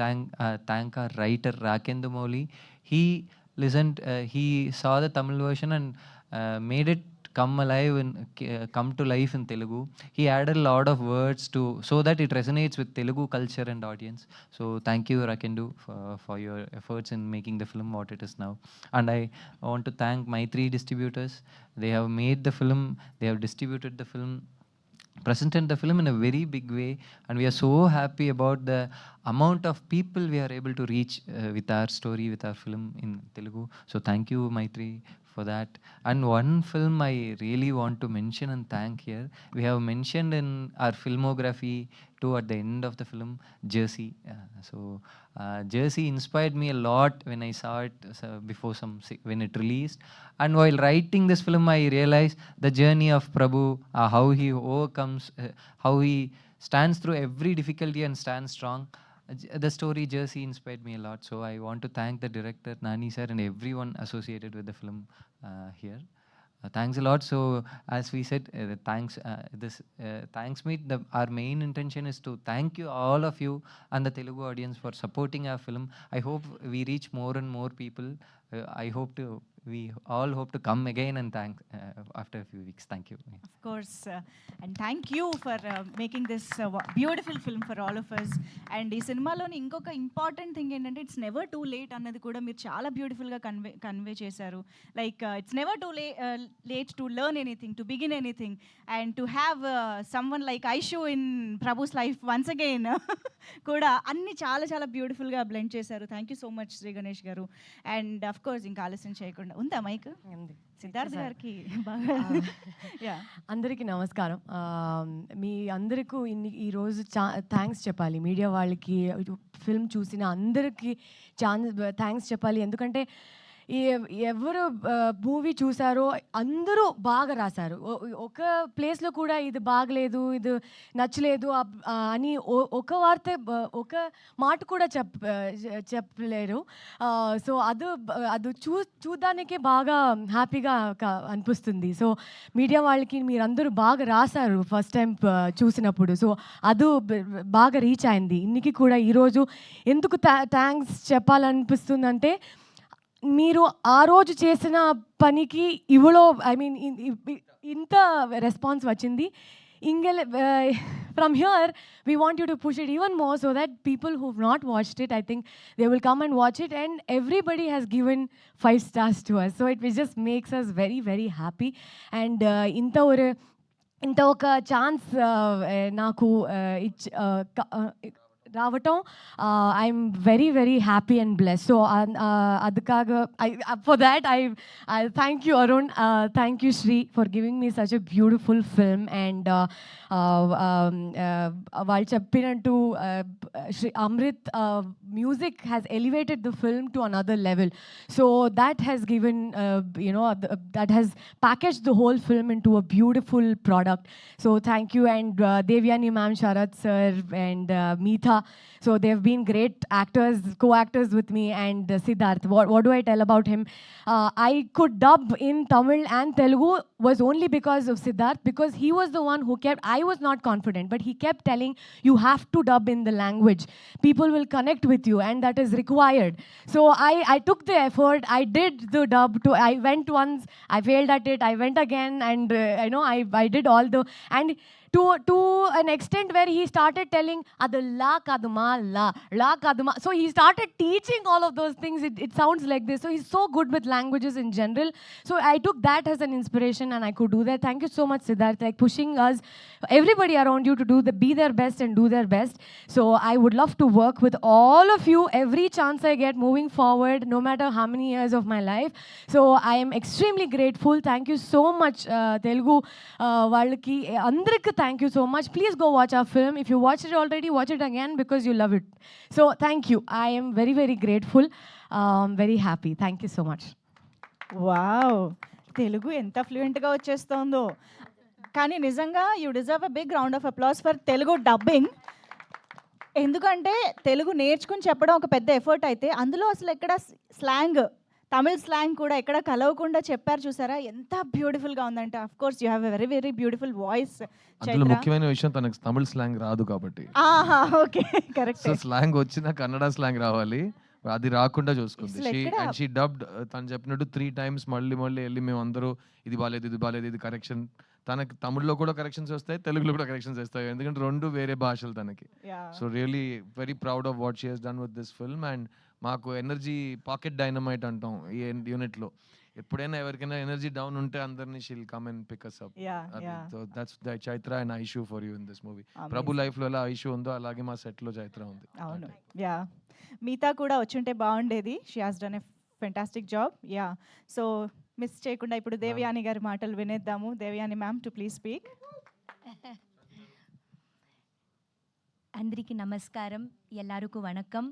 thank our writer Rakendu Mouli. He listened, he saw the Tamil version and made it come alive and come to life in Telugu. He added a lot of words so that it resonates with Telugu culture and audience. So thank you, Rakendu, for your efforts in making the film what it is now. And I want to thank my 3 distributors. They have made the film, they have distributed the film, presented the film in a very big way, and we are so happy about the amount of people we are able to reach with our story, with our film in Telugu. So thank you, Maitri, for that. And one film I really want to mention and thank here, we have mentioned in our filmography too at the end of the film, Jersey. Jersey inspired me a lot when I saw it before when it released. And while writing this film, I realized the journey of Prabhu, how he overcomes, how he stands through every difficulty and stands strong. The story Jersey inspired me a lot. So I want to thank the director, Nani sir, and everyone associated with the film here. Thanks a lot. So as we said, thanks meet, our main intention is to thank you, all of you and the Telugu audience, for supporting our film. I hope we reach more and more people. I hope to we all hope to come again and thank after a few weeks. Thank you. Of course, and thank you for making this beautiful film for all of us. And ఈ సినిమాలోని ఇంకొక important thing ఏంటంటే it's never too late అన్నది కూడా మీరు చాలా బ్యూటిఫుల్గా convey చేశారు. Like it's never too late to learn anything, to begin anything, and to have someone like Aishu in Prabhu's life once again కూడా అన్ని చాలా చాలా బ్యూటిఫుల్గా బ్లెండ్ చేశారు. Thank you so much Sri Ganesh garu. And of course ఇంకా ఆలస్యం చేయకుండా ఉందా మైక్ సిద్ధార్థ్ గారికి బాగా యా అందరికీ నమస్కారం. మీ అందరికీ ఈరోజు థ్యాంక్స్ చెప్పాలి, మీడియా వాళ్ళకి, ఫిల్మ్ చూసిన అందరికీ థ్యాంక్స్ చెప్పాలి. ఎందుకంటే ఎవరు మూవీ చూసారో అందరూ బాగా రాశారు. ఒక ప్లేస్లో కూడా ఇది బాగలేదు, ఇది నచ్చలేదు అని ఒక వార్త ఒక మాట కూడా చెప్పలేరు. సో అది చూడడానికే బాగా హ్యాపీగా అనిపిస్తుంది. సో మీడియా వాళ్ళకి మీరందరూ బాగా రాశారు ఫస్ట్ టైం చూసినప్పుడు. సో అది బాగా రీచ్ అయింది. ఇన్నికి కూడా ఈరోజు ఎందుకు థ్యాంక్స్ చెప్పాలనిపిస్తుందంటే మీరు ఆ రోజు చేసిన పనికి ఇవ్వలో ఇంత రెస్పాన్స్ వచ్చింది. From here, we want you to push it even more so that people who've not watched it, I think they will come and watch it, and everybody has given 5 stars to us. So it just makes us very, very happy. And ఇంత ఒక chance నాకు రావటం I'm very very happy and bless. So అది కాగా for that I thank you Arun, thank you Shri for giving me such a beautiful film. And వాళ్ళు చెప్పినట్టు Shri Amrit music has elevated the film to another level. So that has given, that has packaged the whole film into a beautiful product. So thank you. And Devyani ma'am, Sharat sir, and Meetha. So they've been great actors, co-actors with me. And Siddharth, what do I tell about him? I could dub in Tamil and Telugu was only because of Siddharth, because he was the one who kept, I was not confident, but he kept telling, you have to dub in the language. People will connect with you, and that is required. So I took the effort. I did the dub. I went once, I failed at it, I went again, and I did all the, and to an extent where he started telling adu la kaduma la kaduma. So he started teaching all of those things. It sounds like this. So he's so good with languages in general. So I took that as an inspiration, and I could do that. Thank you so much, Siddharth, like pushing us, everybody around you, to be their best and do their best. So I would love to work with all of you every chance I get moving forward, no matter how many years of my life. So I am extremely grateful. Thank you so much, Telugu వాళ్ళకి అందరికీ thank you so much. Please go watch our film. If you watched it already, watch it again because you love it. So thank you. I am very, very grateful. Very happy. Thank you so much. Wow, Telugu ఎంత ఫ్లూయెంట్గా వచ్చేస్తుందో. కానీ నిజంగా you deserve a big round of applause for Telugu dubbing. ఎందుకంటే తెలుగు నేర్చుకుని చెప్పడం ఒక పెద్ద ఎఫర్ట్ అయితే, అందులో అసలు ఎక్కడ స్లాంగ్, తమిళ్ స్లాంగ్ కూడా ఎక్కడ కలవకుండా చెప్పారు. చూసారా ఎంత బ్యూటిఫుల్గా ఉందంటే. Of course you have a very very beautiful voice. అందులో ముఖ్యమైన విషయం తనకు తమిళ్ స్లాంగ్ రాదు కాబట్టి. Okay, correct. సో స్లాంగ్ వచ్చిన కన్నడ స్లాంగ్ రావాలి, అది రాకుండా చూసుకుంది. షీ డబ్డ్, తను చెప్పినట్టు 3 times మళ్ళీ వెళ్ళి మేము అందరూ ఇది బాలేదు ఇది కరెక్షన్. తనకి తమిళ్లో కూడా కరెక్షన్స్ వస్తాయి, తెలుగులో కూడా కరెక్షన్స్ వస్తాయి, ఎందుకంటే 2 వేరే భాషలు తనకి. So really very proud of what she has done with this film. And మాకు ఎనర్జీ పాకెట్ డైనమైట్ అంటాం ఈ యూనిట్లో. ఎప్పుడైనా ఎవరికైనా ఎనర్జీ డౌన్ ఉంటే అందరినీ she'll come and pick us up. So that's the Chaitra and Aishu for you in this movie. Prabhu life లో ఎలా ఐషు ఉందో అలాగే మా సెట్ లో చైత్ర ఉంది. అవును, యా. మీతా కూడా వచ్చుంటే బాగుండేది. She has done a fantastic job. Yeah, so miss చేయకుండా ఇప్పుడు దేవయాని గారి మాటలు వినేద్దాము. Devayani ma'am, to please speak. అందరికీ నమస్కారం, ఎల్లరికూ vanakkam.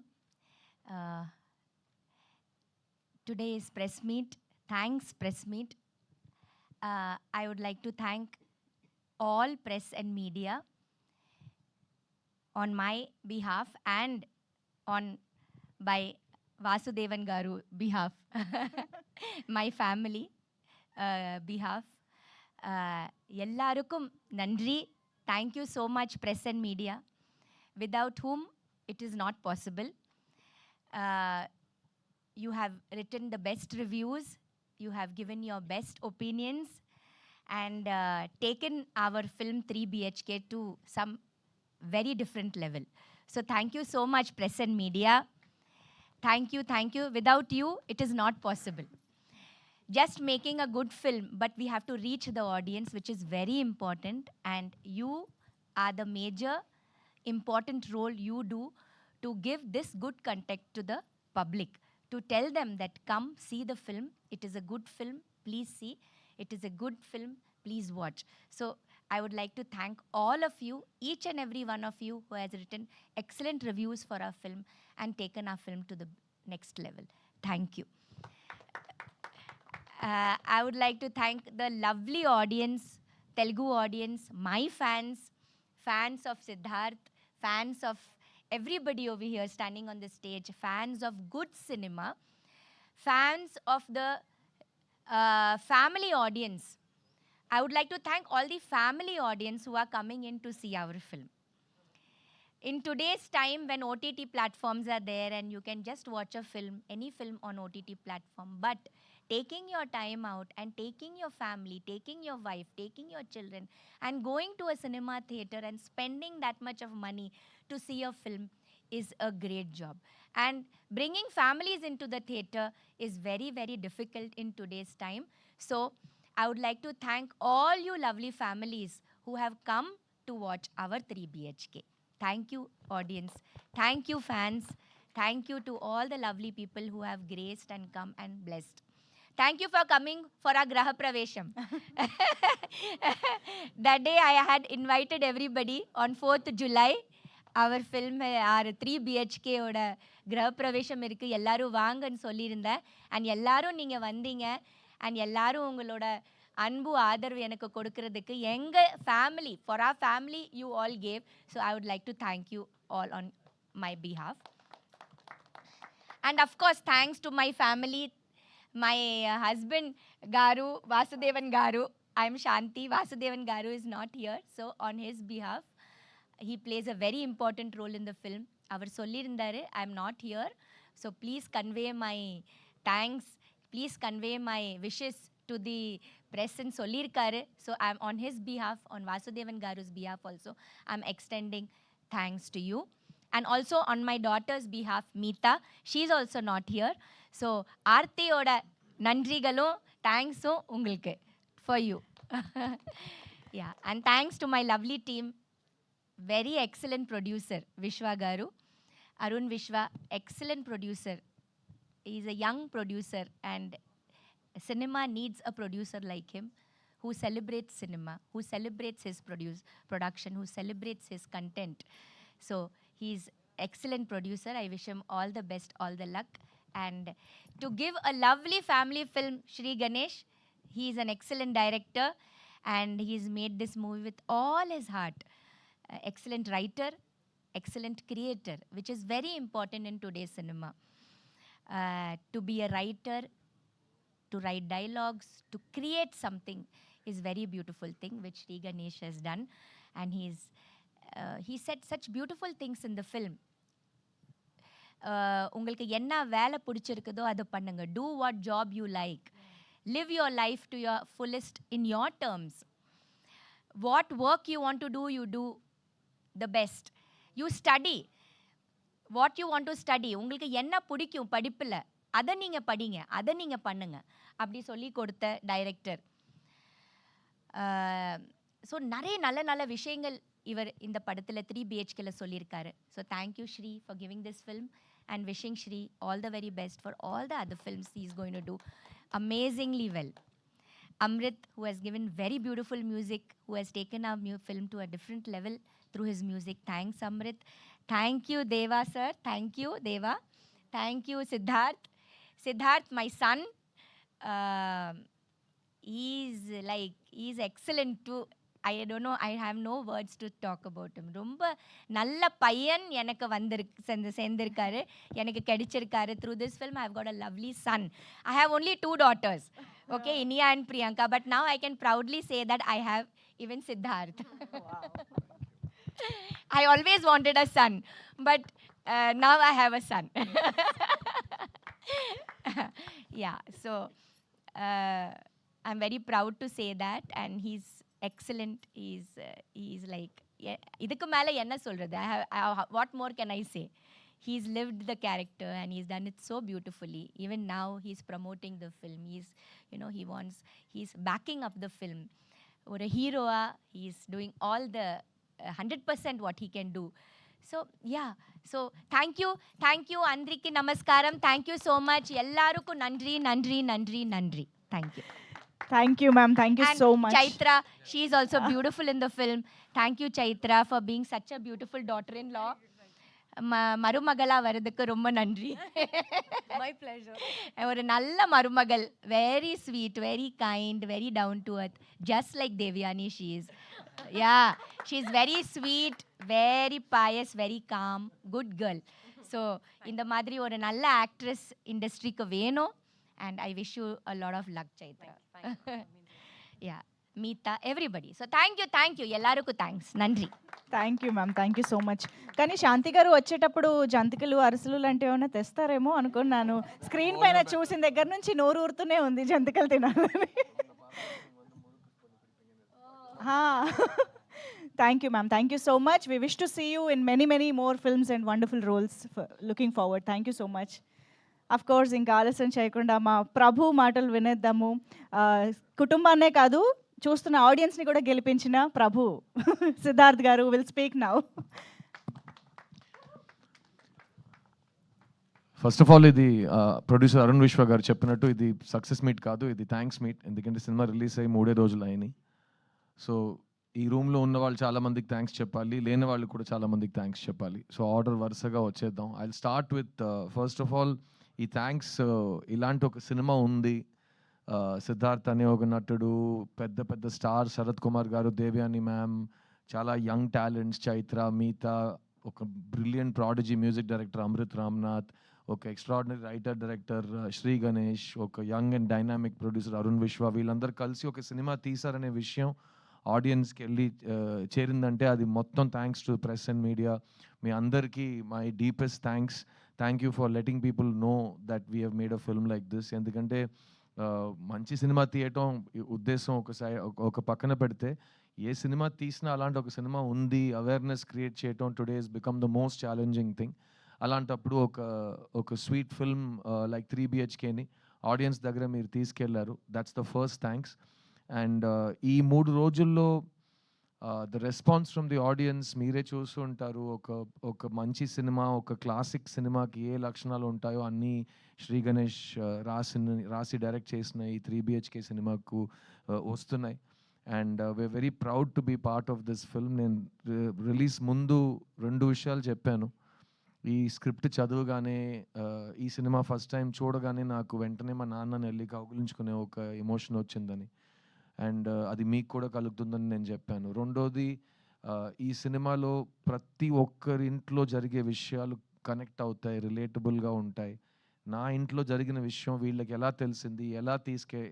Today is press meet. Thanks press meet. I would like to thank all press and media on my behalf and on by Vasudevan Garu behalf, my family behalf. Ellarukkum nandri. Thank you so much press and media, without whom it is not possible. You have written the best reviews, You have given your best opinions and taken our film 3 BHK to some very different level. So thank you so much, press and media. Thank you, thank you. Without you, it is not possible. Just making a good film, but we have to reach the audience, which is very important. And you are the major important role you do to give this good content to the public, to tell them that come see the film. It is a good film, please see. It is a good film, please watch. So I would like to thank all of you, each and every one of you who has written excellent reviews for our film and taken our film to the next level. Thank you. I would like to thank the lovely audience, Telugu audience, my fans, fans of Siddharth, fans of everybody over here standing on the stage, fans of good cinema, fans of the family audience. I would like to thank all the family audience who are coming in to see our film. In today's time, when OTT platforms are there and you can just watch a film, any film on OTT platform, but taking your time out and taking your family, taking your wife, taking your children, and going to a cinema theater and spending that much of money to see a film is a great job. And bringing families into the theater is very, very difficult in today's time. So I would like to thank all you lovely families who have come to watch our 3 BHK. Thank you, audience. Thank you, fans. Thank you to all the lovely people who have graced and come and blessed. Thank you for coming for our Graha Pravesham. That day I had invited everybody on 4th July. Our film, our 3 BHK ஓட Graha Pravesham இருக்கு, எல்லாரும் வாங்கன்னு சொல்லியிருந்தேன். And எல்லாரும் நீங்க வந்தீங்க. And எல்லாரும் உங்களோட அன்பு ஆதரவு எனக்கு கொடுக்கிறதுக்கு எங்க family, for our family you all gave. So I would like to thank you all on my behalf. And of course, thanks to my family, my husband Garu, Vasudevan Garu. I'm Shanti. Vasudevan Garu is not here. So on his behalf, he plays a very important role in the film. அவர் சொல்லியிருந்தாரு, I'm not here. So please convey my thanks. Please convey my wishes to the press and சொல்லியிருக்காரு. So I'm on his behalf, on Vasudevan Garu's behalf also, I'm extending thanks to you. And also on my daughter's behalf, Meeta, she's also not here. So ஆர்த்தியோட நன்றிகளும் தேங்க்ஸும் உங்களுக்கு, for you. Yeah, and thanks to my lovely team, very excellent producer, Vishwa Garu, Arun Vishwa, excellent producer. He's a young producer and cinema needs a producer like him who celebrates cinema, who celebrates his production, who celebrates his content. So he's excellent producer. I wish him all the best, all the luck. And to give a lovely family film, Shri Ganesh, he's an excellent director and he's made this movie with all his heart. Excellent writer, excellent creator, which is very important in today's cinema. To be a writer, to write dialogues, to create something is very beautiful thing which Shri Ganesh has done. And he said such beautiful things in the film. உங்களுக்கு என்ன வேலை பிடிச்சிருக்குதோ அதை பண்ணுங்க. Do what job you like. Live your life to your fullest in your terms. What work you want to do, you do the best. You study what you want to study. உங்களுக்கு என்ன பிடிக்கும் படிப்பில் அதை நீங்கள் படிங்க, அதை நீங்கள் பண்ணுங்க அப்படி சொல்லி கொடுத்த டைரக்டர். ஸோ நிறைய நல்ல நல்ல விஷயங்கள் இவர் இந்த படத்தில் 3 BHKல சொல்லியிருக்காரு. So thank you Shri for giving this film and wishing Shri all the very best for all the other films he is going to do amazingly well. Amrit, who has given very beautiful music, who has taken our film to a different level through his music. Thanks, Amrit. Thank you, Deva, sir. Thank you, Deva. Thank you, Siddharth. Siddharth, my son, he's excellent too. I don't know, I have no words to talk about him. ரொம்ப நல்ல பையன் எனக்கு சேர்ந்திருக்காரு, எனக்கு கிடைச்சிருக்காரு. Through this film, I have got a lovely son. I have only 2 daughters, okay, Inia and Priyanka, but now I can proudly say that I have even Siddharth. Wow. I always wanted a son, but now I have a son. Yeah, so I'm very proud to say that, and he's excellent. He's like, idukku mela enna solradhu? What more can I say? He's lived the character and he's done it so beautifully. Even now he's promoting the film. He's backing up the film. Or a hero, he's doing all the 100% what he can do. So yeah, so thank you Andriki namaskaram, thank you so much, ellarukku nandri. Thank you ma'am, thank you and so much. Chaitra, she is also beautiful in the film. Thank you Chaitra for being such a beautiful daughter-in-law. மருமகளா வரதுக்கு ரொம்ப நன்றி. My pleasure. ஒரு நல்ல மருமகள், very sweet, very kind, very down to earth, just like Devyani she is. Yeah, she's very sweet, very pious, very calm, good girl. So இந்த மாதிரி ஒரு நல்ல ஆக்ட்ரஸ் இண்டஸ்ட்ரிக்கு வேணும். And I wish you a lot of luck, Chaitra. Yeah, Meeta, everybody. So thank you ఎల్లారుకు thanks, నంద్రి. Thank you ma'am, thank you so much. కానీ శాంతి గారు వచ్చేటప్పుడు జంతికలు అరిసెలు లాంటివి ఏమైనా తెస్తారేమో అనుకున్నాను. స్క్రీన్ పైన చూసిన దగ్గర నుంచి నోరు ఊరుతూనే ఉంది జంతికలు తినాలని. Thank you ma'am, thank you so much. We wish to see you in many more films and wonderful roles. Looking forward. Thank you so much. Of course ఇంకా ఆలస్యం చేయకుండా మా ప్రభు మాటలు వినేద్దాము. కుటుంబాన్నే కాదు, చూస్తున్న ఆడియన్స్ని కూడా గెలిపించిన ప్రభు సిద్ధార్థ్ గారు will speak now. First of all ఇది ప్రొడ్యూసర్ అరుణ్ విశ్వ గారు చెప్పినట్టు ఇది సక్సెస్ మీట్ కాదు, ఇది థ్యాంక్స్ మీట్. ఎందుకంటే సినిమా రిలీజ్ అయ్యి 3 రోజులు అయినాయి. సో ఈ రూమ్లో ఉన్న వాళ్ళు చాలామందికి థ్యాంక్స్ చెప్పాలి, లేని వాళ్ళు కూడా చాలామందికి థ్యాంక్స్ చెప్పాలి. సో ఆర్డర్ వరుసగా వచ్చేద్దాం. I will start with first of all ఈ థ్యాంక్స్. ఇలాంటి ఒక సినిమా ఉంది, సిద్ధార్థ్ అనే ఒక నటుడు, పెద్ద స్టార్ శరత్ కుమార్ గారు, దేవ్యాని మ్యామ్, చాలా యంగ్ టాలెంట్స్ చైత్ర, మీతా, ఒక brilliant prodigy music director Amrit Ramnath, ఒక extraordinary writer director Sri Ganesh, ఒక young and dynamic producer Arun Vishwa, వీళ్ళందరూ కలిసి ఒక సినిమా తీశారనే విషయం ఆడియన్స్కి వెళ్ళి చేరిందంటే అది మొత్తం thanks to press and media. మీ అందరికీ my deepest thanks. Thank you for letting people know that we have made a film like this. ఎందుకంటే మంచి సినిమా తీయటం ఉద్దేశం ఒక పక్కన పెడితే, ఏ సినిమా తీసినా అలాంటి ఒక సినిమా ఉంది అవేర్నెస్ క్రియేట్ చేయటం today is become the most challenging thing. అలాంటప్పుడు ఒక స్వీట్ ఫిల్మ్ లైక్ 3 BHKని ఆడియన్స్ దగ్గర మీరు తీసుకెళ్లారు. That's the first thanks. And ఈ 3 రోజుల్లో the response from the audience మీరే చూస్తూ ఉంటారు. ఒక మంచి సినిమా, ఒక క్లాసిక్ సినిమాకి ఏ లక్షణాలు ఉంటాయో అన్నీ శ్రీ గణేష్ రాసి డైరెక్ట్ చేసిన ఈ 3 BHK సినిమాకు వస్తున్నాయి. And we're very proud to be part of this film. నేను రిలీజ్ ముందు 2 విషయాలు చెప్పాను. ఈ స్క్రిప్ట్ చదువుగానే, ఈ సినిమా ఫస్ట్ టైం చూడగానే నాకు వెంటనే మా నాన్నని వెళ్ళి కౌగులించుకునే ఒక ఎమోషన్ వచ్చిందని, అండ్ అది మీకు కూడా కలుగుతుందని నేను చెప్పాను. రెండోది, ఈ సినిమాలో ప్రతి ఒక్కరింట్లో జరిగే విషయాలు కనెక్ట్ అవుతాయి, రిలేటబుల్గా ఉంటాయి. నా ఇంట్లో జరిగిన విషయం వీళ్ళకి ఎలా తెలిసింది,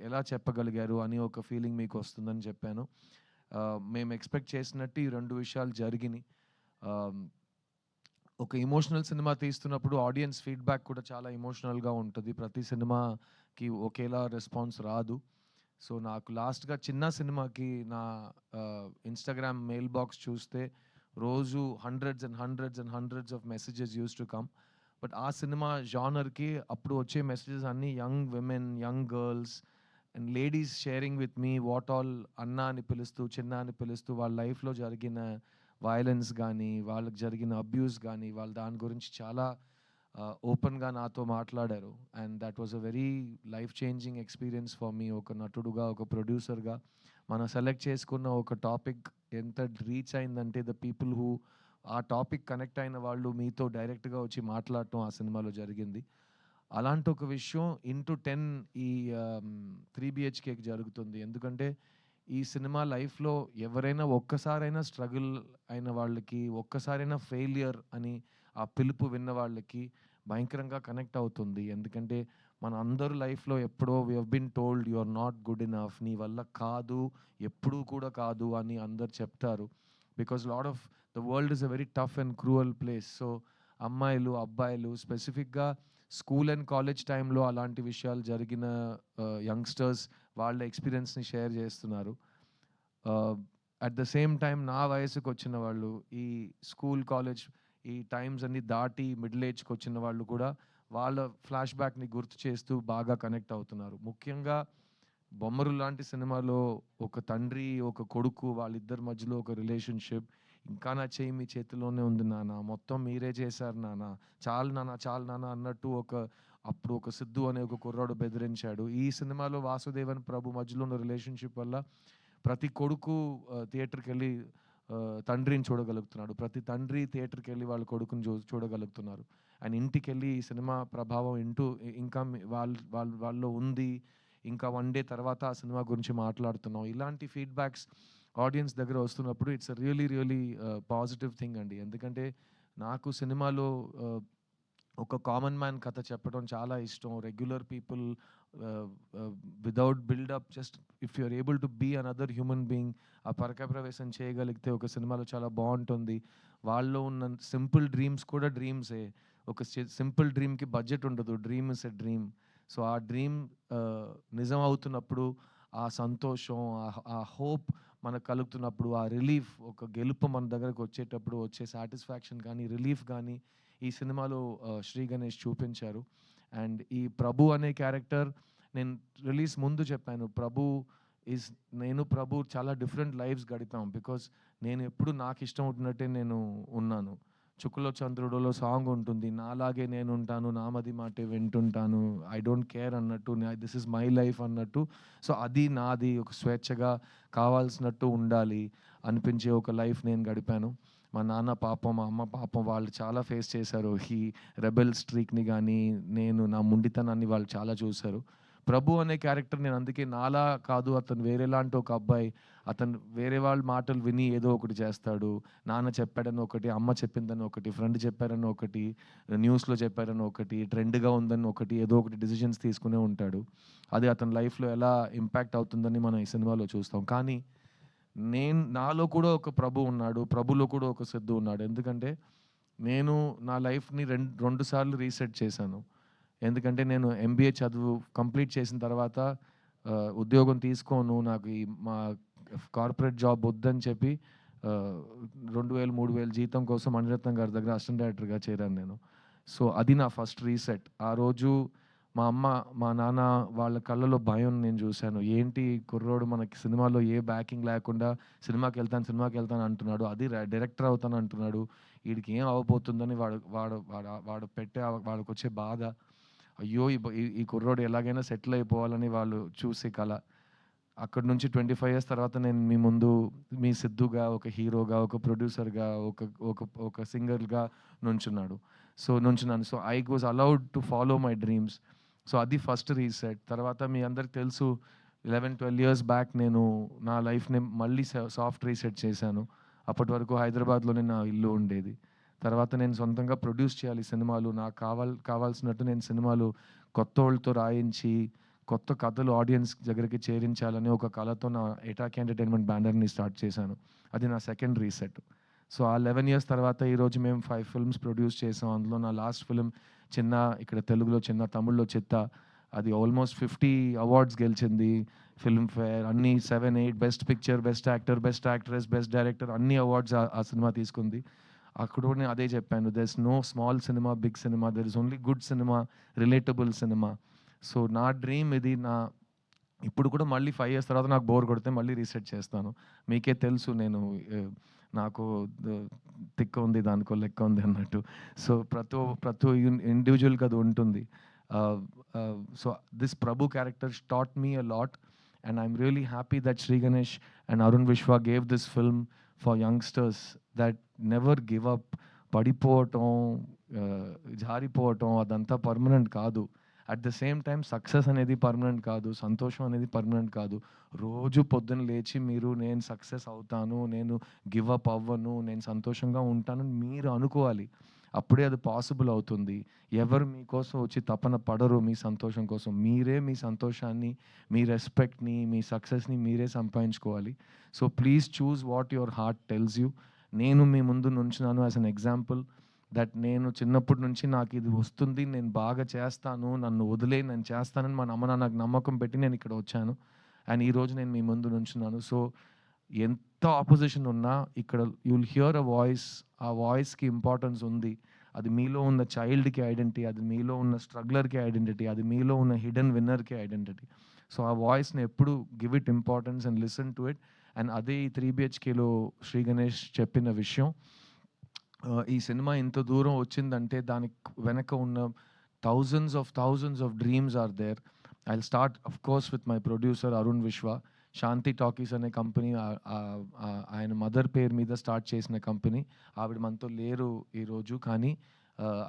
ఎలా చెప్పగలిగారు అని ఒక ఫీలింగ్ మీకు వస్తుందని చెప్పాను. మేము ఎక్స్పెక్ట్ చేసినట్టు ఈ 2 విషయాలు జరిగినాయి. ఒక ఎమోషనల్ సినిమా తీస్తున్నప్పుడు ఆడియన్స్ ఫీడ్బ్యాక్ కూడా చాలా ఎమోషనల్గా ఉంటుంది. ప్రతి సినిమాకి ఒకేలా రెస్పాన్స్ రాదు. సో నాకు లాస్ట్గా చిన్న సినిమాకి నా ఇన్స్టాగ్రామ్ మెయిల్ బాక్స్ చూస్తే రోజు hundreds of messages use to come. But ఆ సినిమా జానర్కి అప్పుడు వచ్చే మెసేజెస్ అన్నీ young women, young girls and ladies sharing with me what all అన్న అని పిలుస్తూ, చిన్న అని పిలుస్తూ వాళ్ళ లైఫ్లో జరిగిన వైలెన్స్ కానీ, వాళ్ళకి జరిగిన అబ్యూస్ కానీ, వాళ్ళ దాని గురించి చాలా ఓపెన్గా నాతో మాట్లాడారు. And that was a very life changing experience for me. ఒక నటుడుగా, ఒక ప్రొడ్యూసర్గా మనం సెలెక్ట్ చేసుకున్న ఒక టాపిక్ ఎంత రీచ్ అయిందంటే, ద పీపుల్ హూ ఆ టాపిక్ కనెక్ట్ అయిన వాళ్ళు మీతో డైరెక్ట్గా వచ్చి మాట్లాడటం ఆ సినిమాలో జరిగింది. అలాంటి ఒక విషయం ఇంటూ 10 ఈ 3 BHKకి జరుగుతుంది. ఎందుకంటే ఈ సినిమా లైఫ్లో ఎవరైనా ఒక్కసారైనా స్ట్రగుల్ అయిన వాళ్ళకి, ఒక్కసారైనా ఫెయిలియర్ అని ఆ పిలుపు విన్న వాళ్ళకి భయంకరంగా కనెక్ట్ అవుతుంది. ఎందుకంటే మన అందరూ లైఫ్లో ఎప్పుడో we have been told you are not good enough, నీ వల్ల కాదు, ఎప్పుడూ కూడా కాదు అని అందరు చెప్తారు. Because lot of the world is a very tough and cruel place. So అమ్మాయిలు, అబ్బాయిలు, స్పెసిఫిక్గా స్కూల్ అండ్ కాలేజ్ టైంలో అలాంటి విషయాలు జరిగిన యంగ్స్టర్స్ వాళ్ళ ఎక్స్పీరియన్స్ని షేర్ చేస్తున్నారు. అట్ ద సేమ్ టైం నా వయసుకు వచ్చిన వాళ్ళు, ఈ స్కూల్ కాలేజ్ ఈ టైమ్స్ అన్ని దాటి మిడిల్ ఏజ్కి వచ్చిన వాళ్ళు కూడా వాళ్ళ ఫ్లాష్ బ్యాక్ని గుర్తు చేస్తూ బాగా కనెక్ట్ అవుతున్నారు. ముఖ్యంగా బొమ్మరు లాంటి సినిమాలో ఒక తండ్రి ఒక కొడుకు వాళ్ళిద్దరి మధ్యలో ఒక రిలేషన్షిప్, ఇంకా నా చేయి మీ చేతిలోనే ఉంది నాన్న, మొత్తం మీరే చేశారు నాన్న, చాలు నాన్న చాలు నాన్న అన్నట్టు అప్పుడు ఒక సిద్ధు అనే ఒక కుర్రాడు బెదిరించాడు. ఈ సినిమాలో వాసుదేవన్ ప్రభు మధ్యలో ఉన్న రిలేషన్షిప్ వల్ల ప్రతి కొడుకు థియేటర్కి వెళ్ళి తండ్రిని చూడగలుగుతున్నాడు, ప్రతి తండ్రి థియేటర్కి వెళ్ళి వాళ్ళ కొడుకుని చూడగలుగుతున్నారు. అండ్ ఇంటికి వెళ్ళి ఈ సినిమా ప్రభావం ఇంకా వాళ్ళలో ఉంది, ఇంకా వన్ డే తర్వాత ఆ సినిమా గురించి మాట్లాడుతున్నాం. ఇలాంటి ఫీడ్బ్యాక్స్ ఆడియన్స్ దగ్గర వస్తున్నప్పుడు it's really really positive thing అండి. ఎందుకంటే నాకు సినిమాలో ఒక కామన్ మ్యాన్ కథ చెప్పడం చాలా ఇష్టం. Regular people without buildup, just if you're able to be another human being, ఆ పరక ప్రవేశం చేయగలిగితే ఒక సినిమాలో చాలా బాగుంటుంది. వాళ్ళలో ఉన్న సింపుల్ డ్రీమ్స్ కూడా డ్రీమ్సే. ఒక సింపుల్ డ్రీమ్కి బడ్జెట్ ఉండదు, dream is a dream. So ఆ డ్రీమ్ నిజం అవుతున్నప్పుడు ఆ సంతోషం, ఆ హోప్ మనకు కలుగుతున్నప్పుడు, ఆ రిలీఫ్, ఒక గెలుపు మన దగ్గరకు వచ్చేటప్పుడు వచ్చే సాటిస్ఫాక్షన్ కానీ రిలీఫ్ కానీ ఈ సినిమాలో శ్రీ గణేష్ చూపించారు. అండ్ ఈ ప్రభు అనే క్యారెక్టర్ నేను రిలీజ్ ముందు చెప్పాను, నేను ప్రభు చాలా డిఫరెంట్ లైఫ్స్ గడిపాం. బికాస్ నేను ఎప్పుడు నాకు ఇష్టం ఉంటున్నట్టే నేను ఉన్నాను. చుక్కలో చంద్రుడులో సాంగ్ ఉంటుంది, నాలాగే నేను ఉంటాను, నామది మాటే వింటుంటాను, ఐ డోంట్ కేర్ అన్నట్టు, దిస్ ఇస్ మై లైఫ్ అన్నట్టు. సో అది నాది, ఒక స్వేచ్ఛగా కావాల్సినట్టు ఉండాలి అనిపించే ఒక లైఫ్ నేను గడిపాను. మా నాన్న పాపం, మా అమ్మ పాపం, వాళ్ళు చాలా ఫేస్ చేశారు ఈ రెబెల్ స్ట్రీక్ని కానీ నా ముండితనాన్ని వాళ్ళు చాలా చూశారు. ప్రభు అనే క్యారెక్టర్ నేను అందుకే నాలా కాదు, అతను వేరేలాంటి ఒక అబ్బాయి, అతను వేరే వాళ్ళ మాటలు విని ఏదో ఒకటి చేస్తాడు. నాన్న చెప్పాడని ఒకటి, అమ్మ చెప్పిందని ఒకటి, ఫ్రెండ్ చెప్పారని ఒకటి, న్యూస్లో చెప్పారని ఒకటి, ట్రెండ్గా ఉందని ఒకటి, ఏదో ఒకటి డిసిషన్స్ తీసుకునే ఉంటాడు. అది అతని లైఫ్లో ఎలా ఇంపాక్ట్ అవుతుందని మనం ఈ సినిమాలో చూస్తాం. కానీ నాలో కూడా ఒక ప్రభు ఉన్నాడు, ప్రభులో కూడా ఒక సిద్ధు ఉన్నాడు. ఎందుకంటే నేను నా లైఫ్ని రెండు సార్లు రీసెట్ చేశాను. ఎందుకంటే నేను MBA చదువు కంప్లీట్ చేసిన తర్వాత ఉద్యోగం తీసుకోను, నాకు మా కార్పొరేట్ జాబ్ వద్దని చెప్పి 2,000-3,000 జీతం కోసం మణిరత్నం గారి దగ్గర అసిస్టెంట్ డైరెక్టర్గా చేరాను నేను. సో అది నా ఫస్ట్ రీసెట్. ఆ రోజు మా అమ్మ మా నాన్న వాళ్ళ కళ్ళలో భయం నేను చూశాను. ఏంటి కుర్రోడు మనకి సినిమాలో ఏ బ్యాకింగ్ లేకుండా సినిమాకి వెళ్తాను అంటున్నాడు, అది డైరెక్టర్ అవుతాను అంటున్నాడు, వీడికి ఏం అవ్వబోతుందని వాళ్ళకి వచ్చే బాధ, అయ్యో ఈ కుర్రోడు ఎలాగైనా సెటిల్ అయిపోవాలని వాళ్ళు చూసే కళ. అక్కడి నుంచి 25 years తర్వాత నేను మీ ముందు మీ సిద్ధుగా, ఒక హీరోగా, ఒక ప్రొడ్యూసర్గా, ఒక సింగర్గా నుంచున్నాను. So I was allowed to follow my dreams. So అది ఫస్ట్ రీసెట్. తర్వాత మీ అందరికి తెలుసు 11-12 years బ్యాక్ నేను నా లైఫ్ని మళ్ళీ సాఫ్ట్ రీసెట్ చేశాను. అప్పటి వరకు హైదరాబాద్లోనే నా ఇల్లు ఉండేది. తర్వాత నేను సొంతంగా ప్రొడ్యూస్ చేయాలి సినిమాలు, నాకు కావాల్సినట్టు నేను సినిమాలు కొత్త వాళ్ళతో రాయించి కొత్త కథలు ఆడియన్స్ దగ్గరికి చేరించాలని ఒక కళతో నా ఎటాక్ ఎంటర్టైన్మెంట్ బ్యానర్ని స్టార్ట్ చేశాను. అది నా సెకండ్ రీసెట్. సో ఆ 11 years తర్వాత ఈరోజు మేము 5 films ప్రొడ్యూస్ చేసాం. అందులో నా లాస్ట్ ఫిలిం చిన్న, ఇక్కడ తెలుగులో చిన్న, తమిళ్లో చిత్త, అది ఆల్మోస్ట్ 50 awards గెలిచింది. ఫిల్మ్ఫేర్ అన్ని 7-8 best picture, best actor, best actress, best director అన్ని అవార్డ్స్ ఆ సినిమా తీసుకుంది. అక్కడ కూడా నేను అదే చెప్పాను, there is no small cinema, big cinema, there is only good cinema, relatable cinema. So నా డ్రీమ్ ఇది. ఇప్పుడు కూడా మళ్ళీ 5 years తర్వాత నాకు బోర్ కొడితే మళ్ళీ రీసెట్ చేస్తాను. మీకే తెలుసు నేను నాకు తిక్క ఉంది, దానికో లెక్క ఉంది అన్నట్టు. సో ప్రతి ఇండివిజువల్కి అది ఉంటుంది. So this Prabhu character taught me a lot, and I'm really happy that Sri Ganesh and Arun Vishwa gave this film for youngsters that never give up. పడిపోవటం, జారిపోవటం అదంతా పర్మనెంట్ కాదు. At the same time success అనేది permanent కాదు, సంతోషం అనేది permanent కాదు. రోజు పొద్దున్న లేచి నేను సక్సెస్ అవుతాను, నేను గివ్ అప్ అవ్వను, నేను సంతోషంగా ఉంటాను మీరు అనుకోవాలి. అప్పుడే అది పాసిబుల్ అవుతుంది. ఎవరు మీకోసం వచ్చి తపన పడరు మీ సంతోషం కోసం. మీరే మీ సంతోషాన్ని, మీ రెస్పెక్ట్ని, మీ సక్సెస్ని మీరే సంపాదించుకోవాలి. So please choose what your heart tells you. నేను మీ ముందు నుంచున్నాను యాజ్ అన్ ఎగ్జాంపుల్. దట్ నేను చిన్నప్పటి నుంచి నాకు ఇది వస్తుంది, నేను బాగా చేస్తాను, నన్ను వదిలే నేను చేస్తానని మా అమ్మ నాన్న నాకు నమ్మకం పెట్టి నేను ఇక్కడ వచ్చాను. అండ్ ఈరోజు నేను మీ ముందు నుంచున్నాను. సో ఎంత ఆపోజిషన్ ఉన్నా ఇక్కడ you will here a voice. ఆ వాయిస్కి ఇంపార్టెన్స్ ఉంది. అది మీలో ఉన్న చైల్డ్కి ఐడెంటిటీ, అది మీలో ఉన్న స్ట్రగ్లర్కి ఐడెంటిటీ, అది మీలో ఉన్న హిడెన్ విన్నర్కి ఐడెంటిటీ. సో ఆ వాయిస్ని ఎప్పుడు give it importance and listen to it. And అదే ఈ 3BHKలో శ్రీ గణేష్ చెప్పిన విషయం. ఈ సినిమా ఇంత దూరం వచ్చిందంటే దానికి వెనక ఉన్న thousands of dreams are there. I will start of course with my producer Arun Vishwa. Shanti Talkies అనే కంపెనీ ఆయన మదర్ పేరు మీద స్టార్ట్ చేసిన కంపెనీ. ఆవిడ మనతో లేరు ఈరోజు, కానీ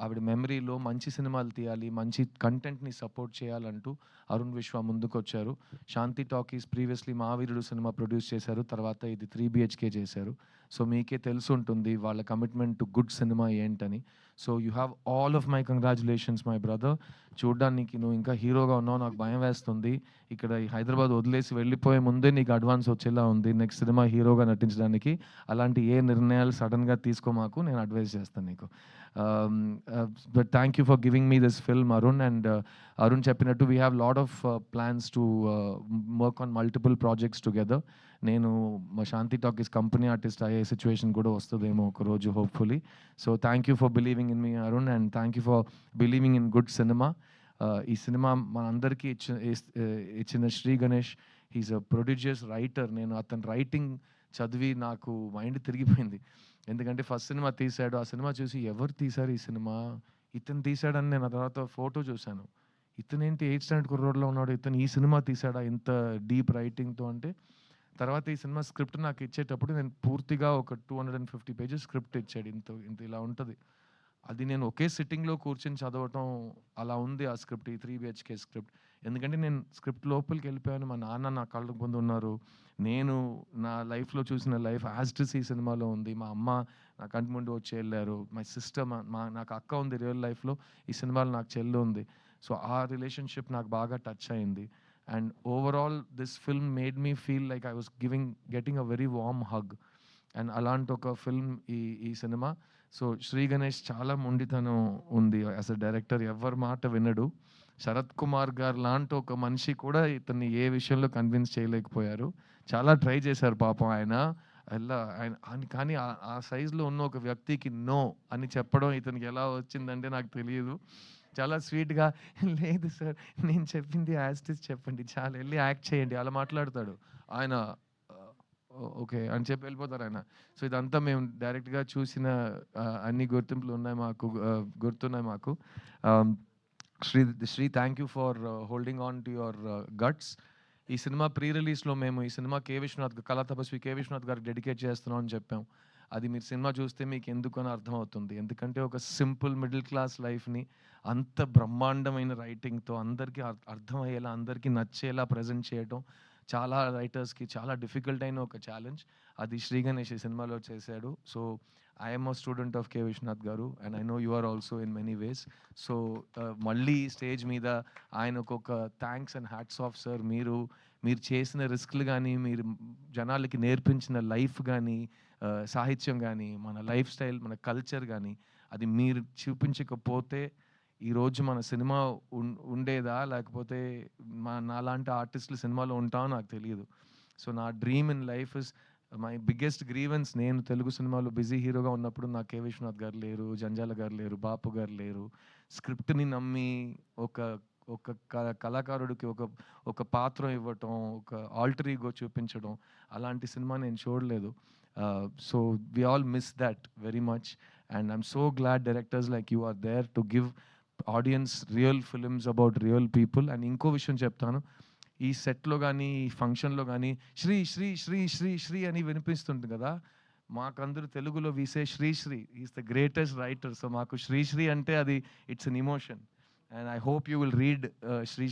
ఆవిడ మెమరీలో మంచి సినిమాలు తీయాలి, మంచి కంటెంట్ని సపోర్ట్ చేయాలంటూ అరుణ్ విశ్వ ముందుకు వచ్చారు. శాంతి టాకీస్ ప్రీవియస్లీ మావీరుడు సినిమా ప్రొడ్యూస్ చేశారు, తర్వాత ఇది 3BHK చేశారు. సో మీకే తెలిసి ఉంటుంది వాళ్ళ కమిట్మెంట్ టు గుడ్ సినిమా ఏంటని. So you have all of my congratulations my brother. చూడ్డానికి నువ్వు ఇంకా హీరోగా ఉన్నావు, నాకు భయం వేస్తుంది. ఇక్కడ ఈ హైదరాబాద్ వదిలేసి వెళ్ళిపోయే ముందే నీకు అడ్వాన్స్ వచ్చేలా ఉంది నెక్స్ట్ సినిమా హీరోగా నటించడానికి. అలాంటి ఏ నిర్ణయాలు సడన్గా తీసుకోమాకు, నేను అడ్వైస్ చేస్తాను నీకు. But thank you for giving me this film Arun. And Arun చెప్పినట్టు we have lot of plans to work on multiple projects together. నేను మా శాంతి టాకీస్ కంపెనీ ఆర్టిస్ట్ అయ్యే సిచ్యువేషన్ కూడా వస్తుందేమో ఒకరోజు hopefully. So thank you for believing in me Arun, and thank you for believing in good సినిమా. ఈ సినిమా మనందరికీ ఇచ్చిన Sri Ganesh, he's a prodigious writer. నేను అతని రైటింగ్ చదివి నాకు మైండ్ తిరిగిపోయింది. ఎందుకంటే ఫస్ట్ సినిమా తీశాడు, ఆ సినిమా చూసి ఎవరు తీశారు ఈ సినిమా, ఇతను తీశాడని నేను ఆ తర్వాత ఫోటో చూశాను. ఇతనేంటి 8th స్టాండర్డ్ కుర్రోడ్లో ఉన్నాడు, ఇతను ఈ సినిమా తీశాడా ఇంత డీప్ రైటింగ్తో అంటే. తర్వాత ఈ సినిమా స్క్రిప్ట్ నాకు ఇచ్చేటప్పుడు నేను పూర్తిగా ఒక 250 pages స్క్రిప్ట్ ఇచ్చాడు. ఇంత ఇలా ఉంటుంది. అది నేను ఒకే సిట్టింగ్లో కూర్చొని చదవటం అలా ఉంది ఆ స్క్రిప్ట్, ఈ 3BHK స్క్రిప్ట్. ఎందుకంటే నేను స్క్రిప్ట్ లోపలికి వెళ్ళిపోయాను, మా నాన్న నా కళ్ళ ముందు ఉన్నారు, నేను నా లైఫ్లో చూసిన లైఫ్ యాజ్ ఇట్ ఈస్ ఈ సినిమాలో ఉంది, మా అమ్మ నా కంటి ముందు వచ్చి వెళ్ళారు, మై సిస్టర్, నాకు అక్క ఉంది రియల్ లైఫ్లో, ఈ సినిమాలో నాకు చెల్లి ఉంది. సో ఆ రిలేషన్షిప్ నాకు బాగా టచ్ అయింది. And overall this film made me feel like I was getting a very warm hug. And అలాంటి ఒక ఫిల్మ్ ఈ సినిమా. సో శ్రీ గణేష్ చాలా మొండితనం ఉంది యాజ్ అ డైరెక్టర్, ఎవరి మాట వినడు. శరత్ కుమార్ గారు లాంటి ఒక మనిషి కూడా ఇతన్ని ఏ విషయంలో కన్విన్స్ చేయలేకపోయారు. చాలా ట్రై చేశారు పాపం ఆయన కానీ ఆ సైజులో ఉన్న ఒక వ్యక్తికి నో అని చెప్పడం ఇతనికి ఎలా వచ్చిందంటే నాకు తెలియదు. చాలా స్వీట్గా, లేదు సార్ నేను చెప్పింది యాజ్ ఇట్ ఈస్ చెప్పండి, చాలా వెళ్ళి యాక్ట్ చేయండి, అలా మాట్లాడతాడు ఆయన. ఓకే అని చెప్పి వెళ్ళిపోతారు ఆయన. సో ఇదంతా మేము డైరెక్ట్గా చూసిన అన్ని గుర్తింపులు ఉన్నాయి మాకు, గుర్తున్నాయి మాకు. Shri thank you for holding on to your guts. ఈ సినిమా ప్రీ రిలీజ్లో మేము ఈ సినిమా కళా తపస్వి కే విశ్వనాథ్ గారికి డెడికేట్ చేస్తున్నాం అని చెప్పాం. అది మీరు సినిమా చూస్తే మీకు ఎందుకని అర్థమవుతుంది. ఎందుకంటే ఒక సింపుల్ మిడిల్ క్లాస్ లైఫ్ని అంత బ్రహ్మాండమైన రైటింగ్తో అందరికీ అర్థమయ్యేలా, అందరికీ నచ్చేలా ప్రజెంట్ చేయడం చాలా రైటర్స్కి చాలా డిఫికల్ట్ అయిన ఒక ఛాలెంజ్. అది శ్రీ గణేష్ ఈ సినిమాలో చేశాడు. So I'm a student of K Vishwanath garu and I know you are also in many ways. So మళ్ళీ స్టేజ్ మీద ఆయనకు ఒక thanks and hats off sir. మీరు చేసిన రిస్క్లు కానీ, మీరు జనాలకి నేర్పించిన లైఫ్ కానీ, సాహిత్యం కానీ, మన లైఫ్ స్టైల్, మన కల్చర్ కానీ, అది మీరు చూపించకపోతే ఈరోజు మన సినిమా ఉండేదా, లేకపోతే నాలాంటి ఆర్టిస్టులు సినిమాలో ఉంటామో నాకు తెలియదు. సో నా dream in life is my biggest grievance. నేను తెలుగు సినిమాలో బిజీ హీరోగా ఉన్నప్పుడు నాకు కే విశ్వనాథ్ గారు లేరు, జంజాల గారు లేరు, బాపు గారు లేరు. స్క్రిప్ట్ని నమ్మి ఒక కళాకారుడికి ఒక పాత్ర ఇవ్వటం, ఒక ఆల్టర్ ఈగో చూపించడం, అలాంటి సినిమా నేను చూడలేదు. So we all miss that very much and I'm so glad directors like you are there to give audience real films about real people. And ఇంకో విషయం చెప్తాను, ఈ సెట్లో కానీ ఈ ఫంక్షన్లో కానీ శ్రీ శ్రీ శ్రీ శ్రీ శ్రీ అని వినిపిస్తుంది కదా, మాకందరూ తెలుగులో we say Sri is the greatest writer. So మాకు శ్రీ అంటే అది it's an emotion. And I hope you will read Sri.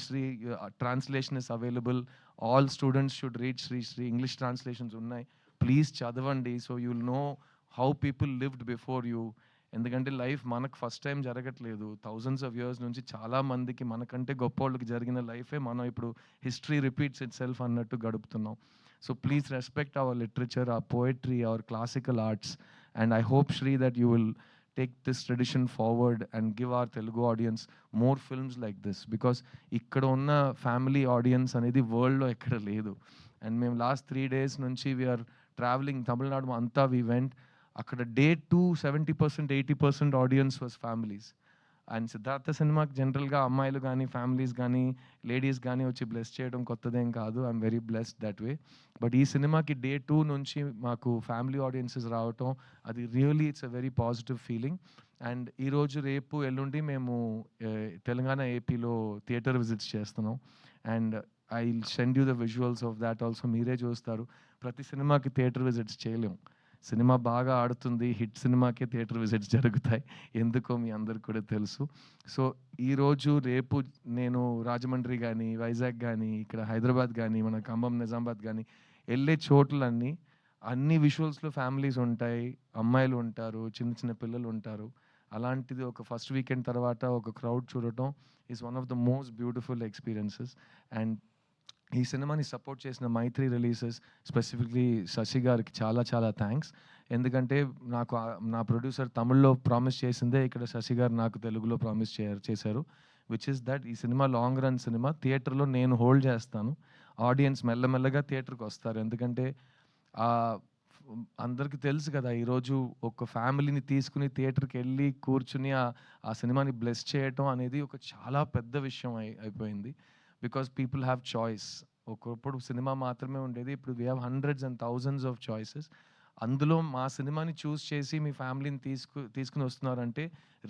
Translation is available. All students should read Sri. English translations unnai. Please chadavandi so you will know how people lived before you. ఎందుకంటే life మనకు first time జరగట్లేదు. Thousands of years నుంచి చాలా మందికి మనకంటే గొప్ప జరిగిన లైఫే మనం ఇప్పుడు హిస్టరీ రిపీట్స్ ఇట్ సెల్ఫ్ అన్నట్టు గడుపుతున్నాం. So please respect our literature, our poetry, our classical arts. And I hope Sri that you will take this tradition forward and give our Telugu audience more films like this, because ikkada unna family audience anedi world lo ekkada ledu. And మేము last 3 days నుంచి we are traveling Tamil Nadu అంతా we went. అక్కడ day 2 70% 80% audience was families. And Siddhartha సినిమాకి జనరల్గా అమ్మాయిలు కానీ families కానీ ladies కానీ వచ్చి బ్లెస్ చేయడం కొత్తదేం కాదు. I'm very blessed that way. But ఈ సినిమాకి day 2 నుంచి మాకు ఫ్యామిలీ ఆడియన్సెస్ రావటం, అది really it's a very positive feeling. And ఈరోజు రేపు ఎల్లుండి మేము తెలంగాణ ఏపీలో థియేటర్ విజిట్స్ చేస్తున్నాం. And I will send you the visuals of that also. మీరే చూస్తారు. ప్రతి సినిమాకి థియేటర్ విజిట్స్ చేయలేము. సినిమా బాగా ఆడుతుంది, హిట్ సినిమాకే థియేటర్ విజిట్స్ జరుగుతాయి, ఎందుకో మీ అందరికి కూడా తెలుసు. సో ఈరోజు రేపు నేను రాజమండ్రి కానీ వైజాగ్ కానీ ఇక్కడ హైదరాబాద్ కానీ మన ఖమ్మం నిజామాబాద్ కానీ వెళ్ళే చోట్లన్నీ అన్ని విజువల్స్లో ఫ్యామిలీస్ ఉంటాయి, అమ్మాయిలు ఉంటారు, చిన్న చిన్న పిల్లలు ఉంటారు. అలాంటిది ఒక ఫస్ట్ వీకెండ్ తర్వాత ఒక క్రౌడ్ చూడటం is one of the most beautiful experiences. And ఈ సినిమాని సపోర్ట్ చేసిన మైత్రి రిలీజెస్, స్పెసిఫిక్లీ శశి గారికి చాలా చాలా థ్యాంక్స్. ఎందుకంటే నాకు నా ప్రొడ్యూసర్ తమిళ్లో ప్రామిస్ చేసిందే ఇక్కడ శశి గారు నాకు తెలుగులో ప్రామిస్ చేశారు, విచ్ ఇస్ దట్ ఈ సినిమా లాంగ్ రన్ సినిమా. థియేటర్లో నేను హోల్డ్ చేస్తాను, ఆడియన్స్ మెల్లమెల్లగా థియేటర్కి వస్తారు. ఎందుకంటే అందరికీ తెలుసు కదా, ఈరోజు ఒక ఫ్యామిలీని తీసుకుని థియేటర్కి వెళ్ళి కూర్చుని ఆ సినిమాని బ్లెస్ చేయటం అనేది ఒక చాలా పెద్ద విషయం అయిపోయింది. Because people have choice. ఒకప్పుడు సినిమా మాత్రమే ఉండేది, ఇప్పుడు we have hundreds and thousands of choices. అందులో మా సినిమాని చూస్ చేసి మీ ఫ్యామిలీని తీసుకుని వస్తున్నారంటే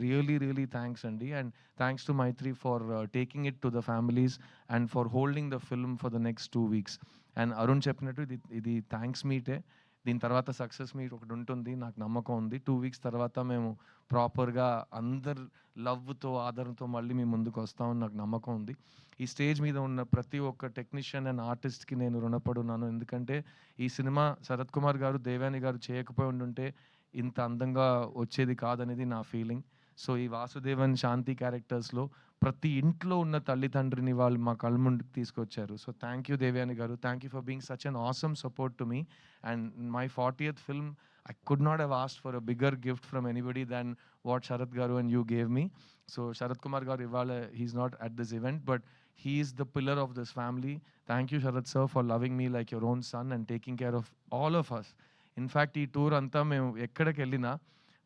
రియలీ థ్యాంక్స్ అండి. And thanks to Mythri for taking it to the families and for holding the film for the next 2 weeks. And Arun చెప్పినట్టు ఇది థ్యాంక్స్ మీటే. దీని తర్వాత సక్సెస్ మీట్ ఒకటి ఉంటుంది, నాకు నమ్మకం ఉంది. 2 weeks తర్వాత మేము ప్రాపర్గా అందరు లవ్తో ఆదరణతో మళ్ళీ మీ ముందుకు వస్తామని నాకు నమ్మకం ఉంది. ఈ స్టేజ్ మీద ఉన్న ప్రతి ఒక్క టెక్నీషియన్ అండ్ ఆర్టిస్ట్కి నేను రుణపడి ఉన్నాను. ఎందుకంటే ఈ సినిమా శరత్ కుమార్ గారు, దేవాని గారు చేయకపోయి ఉండుంటే ఇంత అందంగా వచ్చేది కాదనేది నా ఫీలింగ్. సో ఈ వాసుదేవన్, శాంతి క్యారెక్టర్స్లో ప్రతి ఇంట్లో ఉన్న తల్లిదండ్రిని వాళ్ళు మా కళ్ళ ముందుకు తీసుకొచ్చారు. సో థ్యాంక్ యూ దేవ్యాని గారు, thank you for being such an awesome support to me. And my 40th film, I could not have asked for a bigger gift from anybody than what Sharath Garu and you gave me. So Sharath Kumar Garu Ivala, he's not at this event, but he is the pillar of this family. Thank you Sharath sir for loving me like your own son and taking care of all of us. In fact, ఈ tour అంతా మేము ఎక్కడికి వెళ్ళినా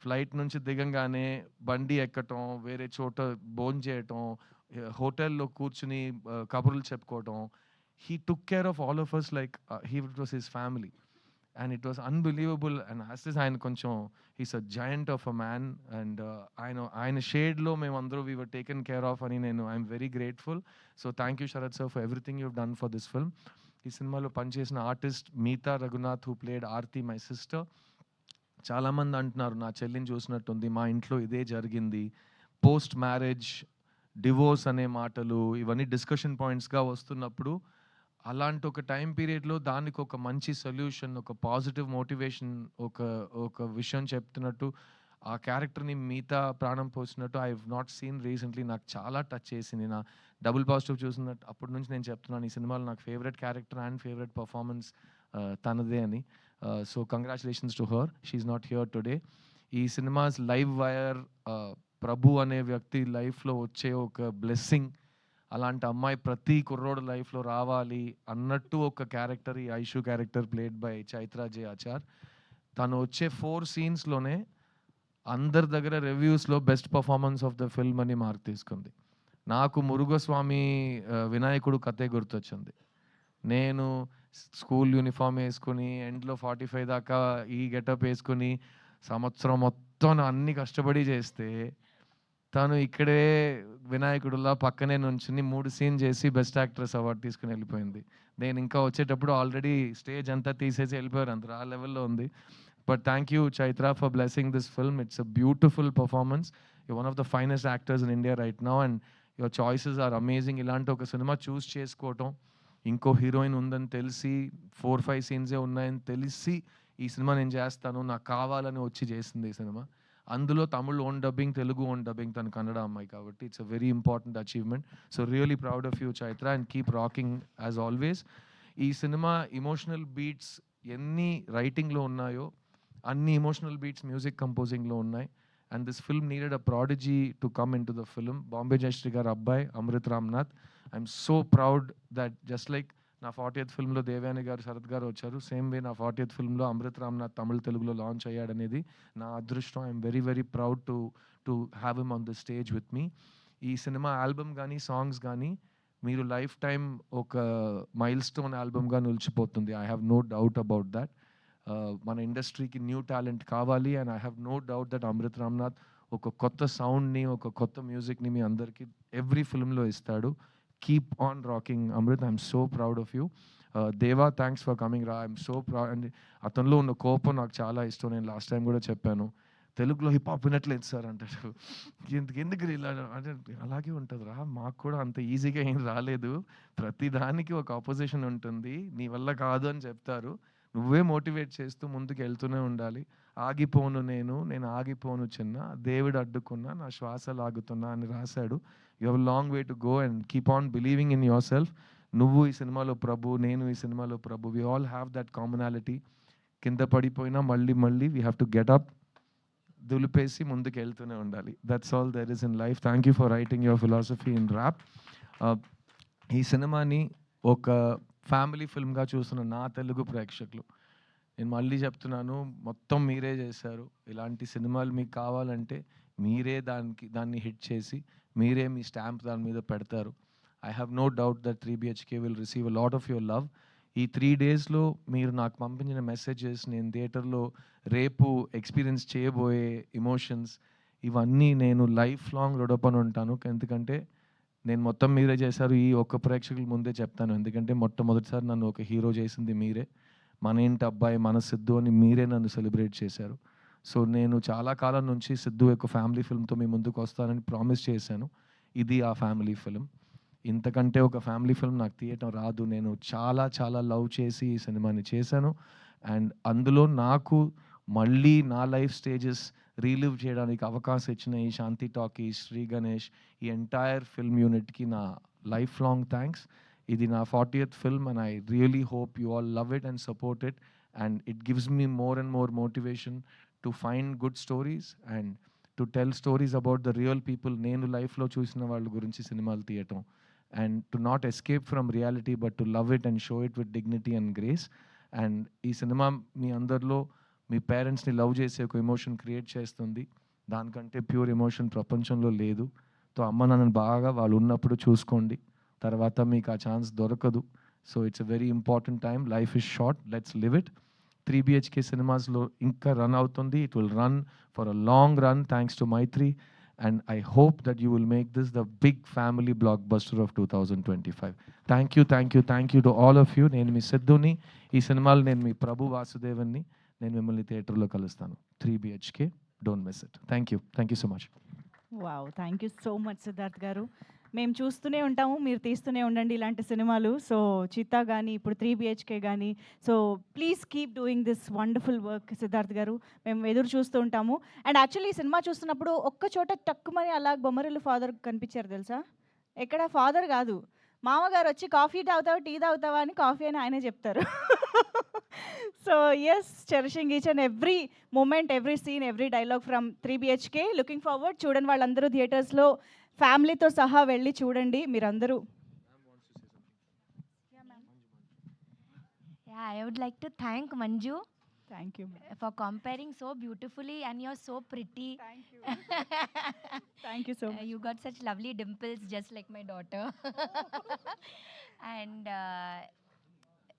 flight నుంచి దిగంగానే బండి ఎక్కటం, వేరే చోట భోజనం చేయటం, హోటల్లో కూర్చుని కబుర్లు చెప్పుకోవటం, he took care of all of us like it was his family. And it was unbelievable. And as this ఆయన కొంచెం he's a giant of a man, and ఆయన షేడ్లో మేమందరూ we were taken care of అని I'm very grateful. So thank you Sharath sir for everything you've done for this film. ఈ సినిమాలో పనిచేసిన artist Meetha Raghunath, who played Aarti, my sister. చాలామంది అంటున్నారు నా చెల్లిని చూసినట్టుంది, మా ఇంట్లో ఇదే జరిగింది, పోస్ట్ మ్యారేజ్ డివోర్స్ అనే మాటలు ఇవన్నీ డిస్కషన్ పాయింట్స్గా వస్తున్నప్పుడు అలాంటి ఒక టైం పీరియడ్లో దానికి ఒక మంచి సొల్యూషన్, ఒక పాజిటివ్ మోటివేషన్, ఒక విషయం చెప్తున్నట్టు ఆ క్యారెక్టర్ని మిగతా ప్రాణం పోసినట్టు I have not seen recently. నాకు చాలా టచ్ చేసింది. నా డబుల్ పాజిటివ్ చూసినట్టు అప్పటి నుంచి నేను చెప్తున్నాను ఈ సినిమాలో నాకు favourite character and favourite performance తనదే అని. So congratulations to her, she's not here today. ఈ సినిమాస్ లైవ్ వైర్ ప్రభు అనే వ్యక్తి లైఫ్లో వచ్చే ఒక బ్లెస్సింగ్. అలాంటి అమ్మాయి ప్రతి కుర్రోడు లైఫ్లో రావాలి అన్నట్టు ఒక క్యారెక్టర్, ఈ Aishu character played by Chaitra J Achar. తను వచ్చే 4 scenesలోనే అందరి దగ్గర రివ్యూస్లో best performance of the film అని మార్క్ తీసుకుంది. నాకు మురుగస్వామి వినాయకుడు కథే గుర్తొచ్చింది. నేను స్కూల్ యూనిఫామ్ వేసుకుని ఎండ్లో 45 దాకా ఈ గెటప్ వేసుకుని సంవత్సరం మొత్తం అన్ని కష్టపడి చేస్తే తను ఇక్కడే వినాయకుడులా పక్కనే నుంచుని 3 scenes చేసి బెస్ట్ యాక్ట్రెస్ అవార్డు తీసుకుని వెళ్ళిపోయింది. నేను ఇంకా వచ్చేటప్పుడు ఆల్రెడీ స్టేజ్ అంతా తీసేసి వెళ్ళిపోయారు, అందరూ ఆ లెవెల్లో ఉంది. But thank you Chaitra for blessing this film. It's a beautiful performance. You one of the finest actors in India right now and your choices are amazing. ఇలాంటి ఒక సినిమా చూస్ చేసుకోవటం, ఇంకో హీరోయిన్ ఉందని తెలిసి 4-5 scenes ఉన్నాయని తెలిసి ఈ సినిమా నేను చేస్తాను నాకు కావాలని వచ్చి చేసింది ఈ సినిమా. అందులో Tamil own dubbing, Telugu own dubbing, తను కన్నడ అమ్మాయి కాబట్టి it's a very important achievement. So really proud of you Chaitra and keep rocking as always. ఈ సినిమా ఇమోషనల్ బీట్స్ ఎన్ని రైటింగ్లో ఉన్నాయో అన్ని ఇమోషనల్ బీట్స్ మ్యూజిక్ కంపోజింగ్లో ఉన్నాయి. and this film needed a prodigy to come into the film. Bombay Jayashree garu abbai Amrit Ramnath. I'm so proud that just like నా 40th ఫిల్మ్లో Devayani గారు శరత్ గారు వచ్చారు, same way నా 40th ఫిల్మ్లో Amrit Ramnath తమిళ తెలుగులో లాంచ్ అయ్యాడనేది నా అదృష్టం. I'm very very proud to have him on the stage with me. ఈ సినిమా ఆల్బమ్ కానీ సాంగ్స్ కానీ మీరు లైఫ్ టైం ఒక మైల్ స్టోన్ ఆల్బమ్గా నిలిచిపోతుంది. I have no doubt about that. మన ఇండస్ట్రీకి న్యూ టాలెంట్ కావాలి, and I have no doubt that Amrit Ramnath ఒక కొత్త సౌండ్ని, ఒక కొత్త మ్యూజిక్ని మీ అందరికీ ఎవ్రీ ఫిల్మ్లో ఇస్తాడు. Keep on rocking, Amrit. I'm so proud of you. Deva, thanks for coming ra. I'm so proud. And అతనిలో ఉన్న కోపం నాకు చాలా ఇష్టం. నేను లాస్ట్ టైం కూడా చెప్పాను, తెలుగులో హిప్ హాప్ వినట్లేదు సార్ అంటాడు. ఎందుకు ఇలా అంటే అలాగే ఉంటుంది రా, మాకు కూడా అంత ఈజీగా ఏం రాలేదు, ప్రతి దానికి ఒక ఆపోజిషన్ ఉంటుంది, నీ వల్ల కాదు అని చెప్తారు, నువ్వే మోటివేట్ చేస్తూ ముందుకు వెళ్తూనే ఉండాలి. ఆగిపోను నేను ఆగిపోను చిన్న, దేవుడు అడ్డుకున్నా నా శ్వాస లాగుతున్నా అని రాశాడు. You have long way to go and keep on believing in yourself. నువ్వు ఈ సినిమాలో ప్రభు, నేను ఈ సినిమాలో Prabhu. We all have that commonality. కింద పడిపోయినా మళ్ళీ we have to get up, దులిపేసి ముందుకు వెళ్తూనే ఉండాలి. That's all there is in life. Thank you for writing your philosophy in rap. ఈ సినిమాని ఒక ఫ్యామిలీ ఫిల్మ్గా చూస్తున్న నా తెలుగు ప్రేక్షకులు, నేను మళ్ళీ చెప్తున్నాను, మొత్తం మీరే చేశారు. ఇలాంటి సినిమాలు మీకు కావాలంటే మీరే దాన్ని హిట్ చేసి మీరే మీ స్టాంప్ దాని మీద పెడతారు. I have no doubt that 3BHK will receive a lot of your love. ఈ 3 daysలో మీరు నాకు పంపించిన మెసేజెస్, నేను థియేటర్లో రేపు ఎక్స్పీరియన్స్ చేయబోయే ఎమోషన్స్, ఇవన్నీ నేను లైఫ్ లాంగ్ రుణపడి ఉంటాను. ఎందుకంటే నేను మొత్తం మీరే చేశారు. ఈ ఒక్క ప్రేక్షకుల ముందే చెప్తాను, ఎందుకంటే మొట్టమొదటిసారి నన్ను ఒక హీరో చేసింది మీరే. మన ఇంటి అబ్బాయి, మన సిద్ధు అని మీరే నన్ను సెలబ్రేట్ చేశారు. సో నేను చాలా కాలం నుంచి సిద్ధు యొక్క ఫ్యామిలీ ఫిల్మ్తో మీ ముందుకు వస్తానని ప్రామిస్ చేశాను. ఇది ఆ ఫ్యామిలీ ఫిల్మ్. ఇంతకంటే ఒక ఫ్యామిలీ ఫిల్మ్ నాకు తీయటం రాదు. నేను చాలా చాలా లవ్ చేసి ఈ సినిమాని చేశాను. అండ్ అందులో నాకు మళ్ళీ నా లైఫ్ స్టేజెస్ రీలివ్ చేయడానికి అవకాశం ఇచ్చిన ఈ శాంతి టాకీస్, శ్రీ గణేష్, ఈ ఎంటైర్ ఫిల్మ్ యూనిట్కి నా లైఫ్ లాంగ్ థ్యాంక్స్. ఇది నా 40th film and I really hope you all love it and support it. And it gives me more and more motivation to find good stories and to tell stories about the real people. నేను లైఫ్లో చూసిన వాళ్ళ గురించి సినిమాలు తీయటం, and to not escape from reality but to love it and show it with dignity and grace. And ఈ cinema మీ అందరిలో మీ పేరెంట్స్ని లవ్ చేసే ఒక ఎమోషన్ క్రియేట్ చేస్తుంది. దానికంటే ప్యూర్ ఎమోషన్ ప్రపంచంలో లేదు. సో అమ్మ నాన్నని బాగా వాళ్ళు ఉన్నప్పుడు చూసుకోండి, తర్వాత మీకు ఆ ఛాన్స్ దొరకదు. So it's a very important time. Life is short, let's live it. 3BHK సినిమాస్లో ఇంకా రన్ అవుతుంది. It will run for a long run thanks to Mythri. And I hope that you will make this the big family blockbuster of 2025. Thank you to all of you. నేను మీ సిద్ధుని, ఈ సినిమాలో నేను మీ ప్రభు వాసుదేవన్ని. నేను మిమ్మల్ని థియేటర్లో కలుస్తాను. 3BHK, don't miss it. Thank you so much. Wow, thank you so much Siddharth గారు. మేము చూస్తూనే ఉంటాము, మీరు తీస్తూనే ఉండండి ఇలాంటి సినిమాలు. సో చిత్తా కానీ ఇప్పుడు 3BHK కానీ, so please keep doing this wonderful work Siddharth గారు. మేము ఎదురు చూస్తూ ఉంటాము. అండ్ యాక్చువల్లీ ఈ సినిమా చూస్తున్నప్పుడు ఒక్క చోట టక్కుమని అలా బొమ్మరిల్లు ఫాదర్ కనిపించారు తెలుసా. ఎక్కడ ఫాదర్ కాదు, మామగారు వచ్చి కాఫీ తాగుతావా టీ తాగుతావా అని కాఫీ అని ఆయనే చెప్తారు. So yes, cherishing each and every moment, every scene, every dialogue from 3BHK. Looking forward. చూడండి వాళ్ళందరూ థియేటర్స్లో ఫ్యామిలీతో సహా వెళ్ళి చూడండి మీరందరూ. Yeah, I would like to thank Manju thank you. for comparing so beautifully, and you're so pretty. Thank you so much. You got such lovely dimples, just like my daughter. And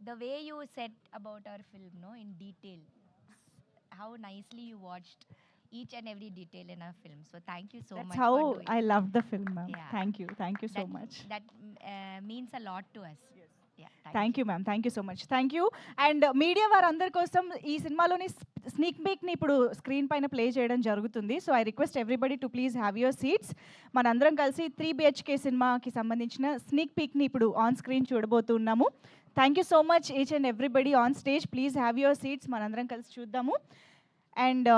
the way you said about our film, no, in detail, how nicely you watched each and every detail in our film. So thank you so That's much how for doing I love the film, ma'am. Yeah. Thank you so much. That means a lot to us. Yeah, thank you ma'am, thank you so much. Thank you. And media వారందరి కోసం ఈ సినిమాలోని sneak పీక్ని ఇప్పుడు screen పైన play చేయడం జరుగుతుంది. So I request everybody to please have your seats. మనందరం కలిసి 3BHK సినిమాకి సంబంధించిన స్నీక్ పీక్ని ఇప్పుడు ఆన్ స్క్రీన్ చూడబోతున్నాము. Thank you so much each and everybody on stage. Please have your seats. మనందరం కలిసి చూద్దాము. అండ్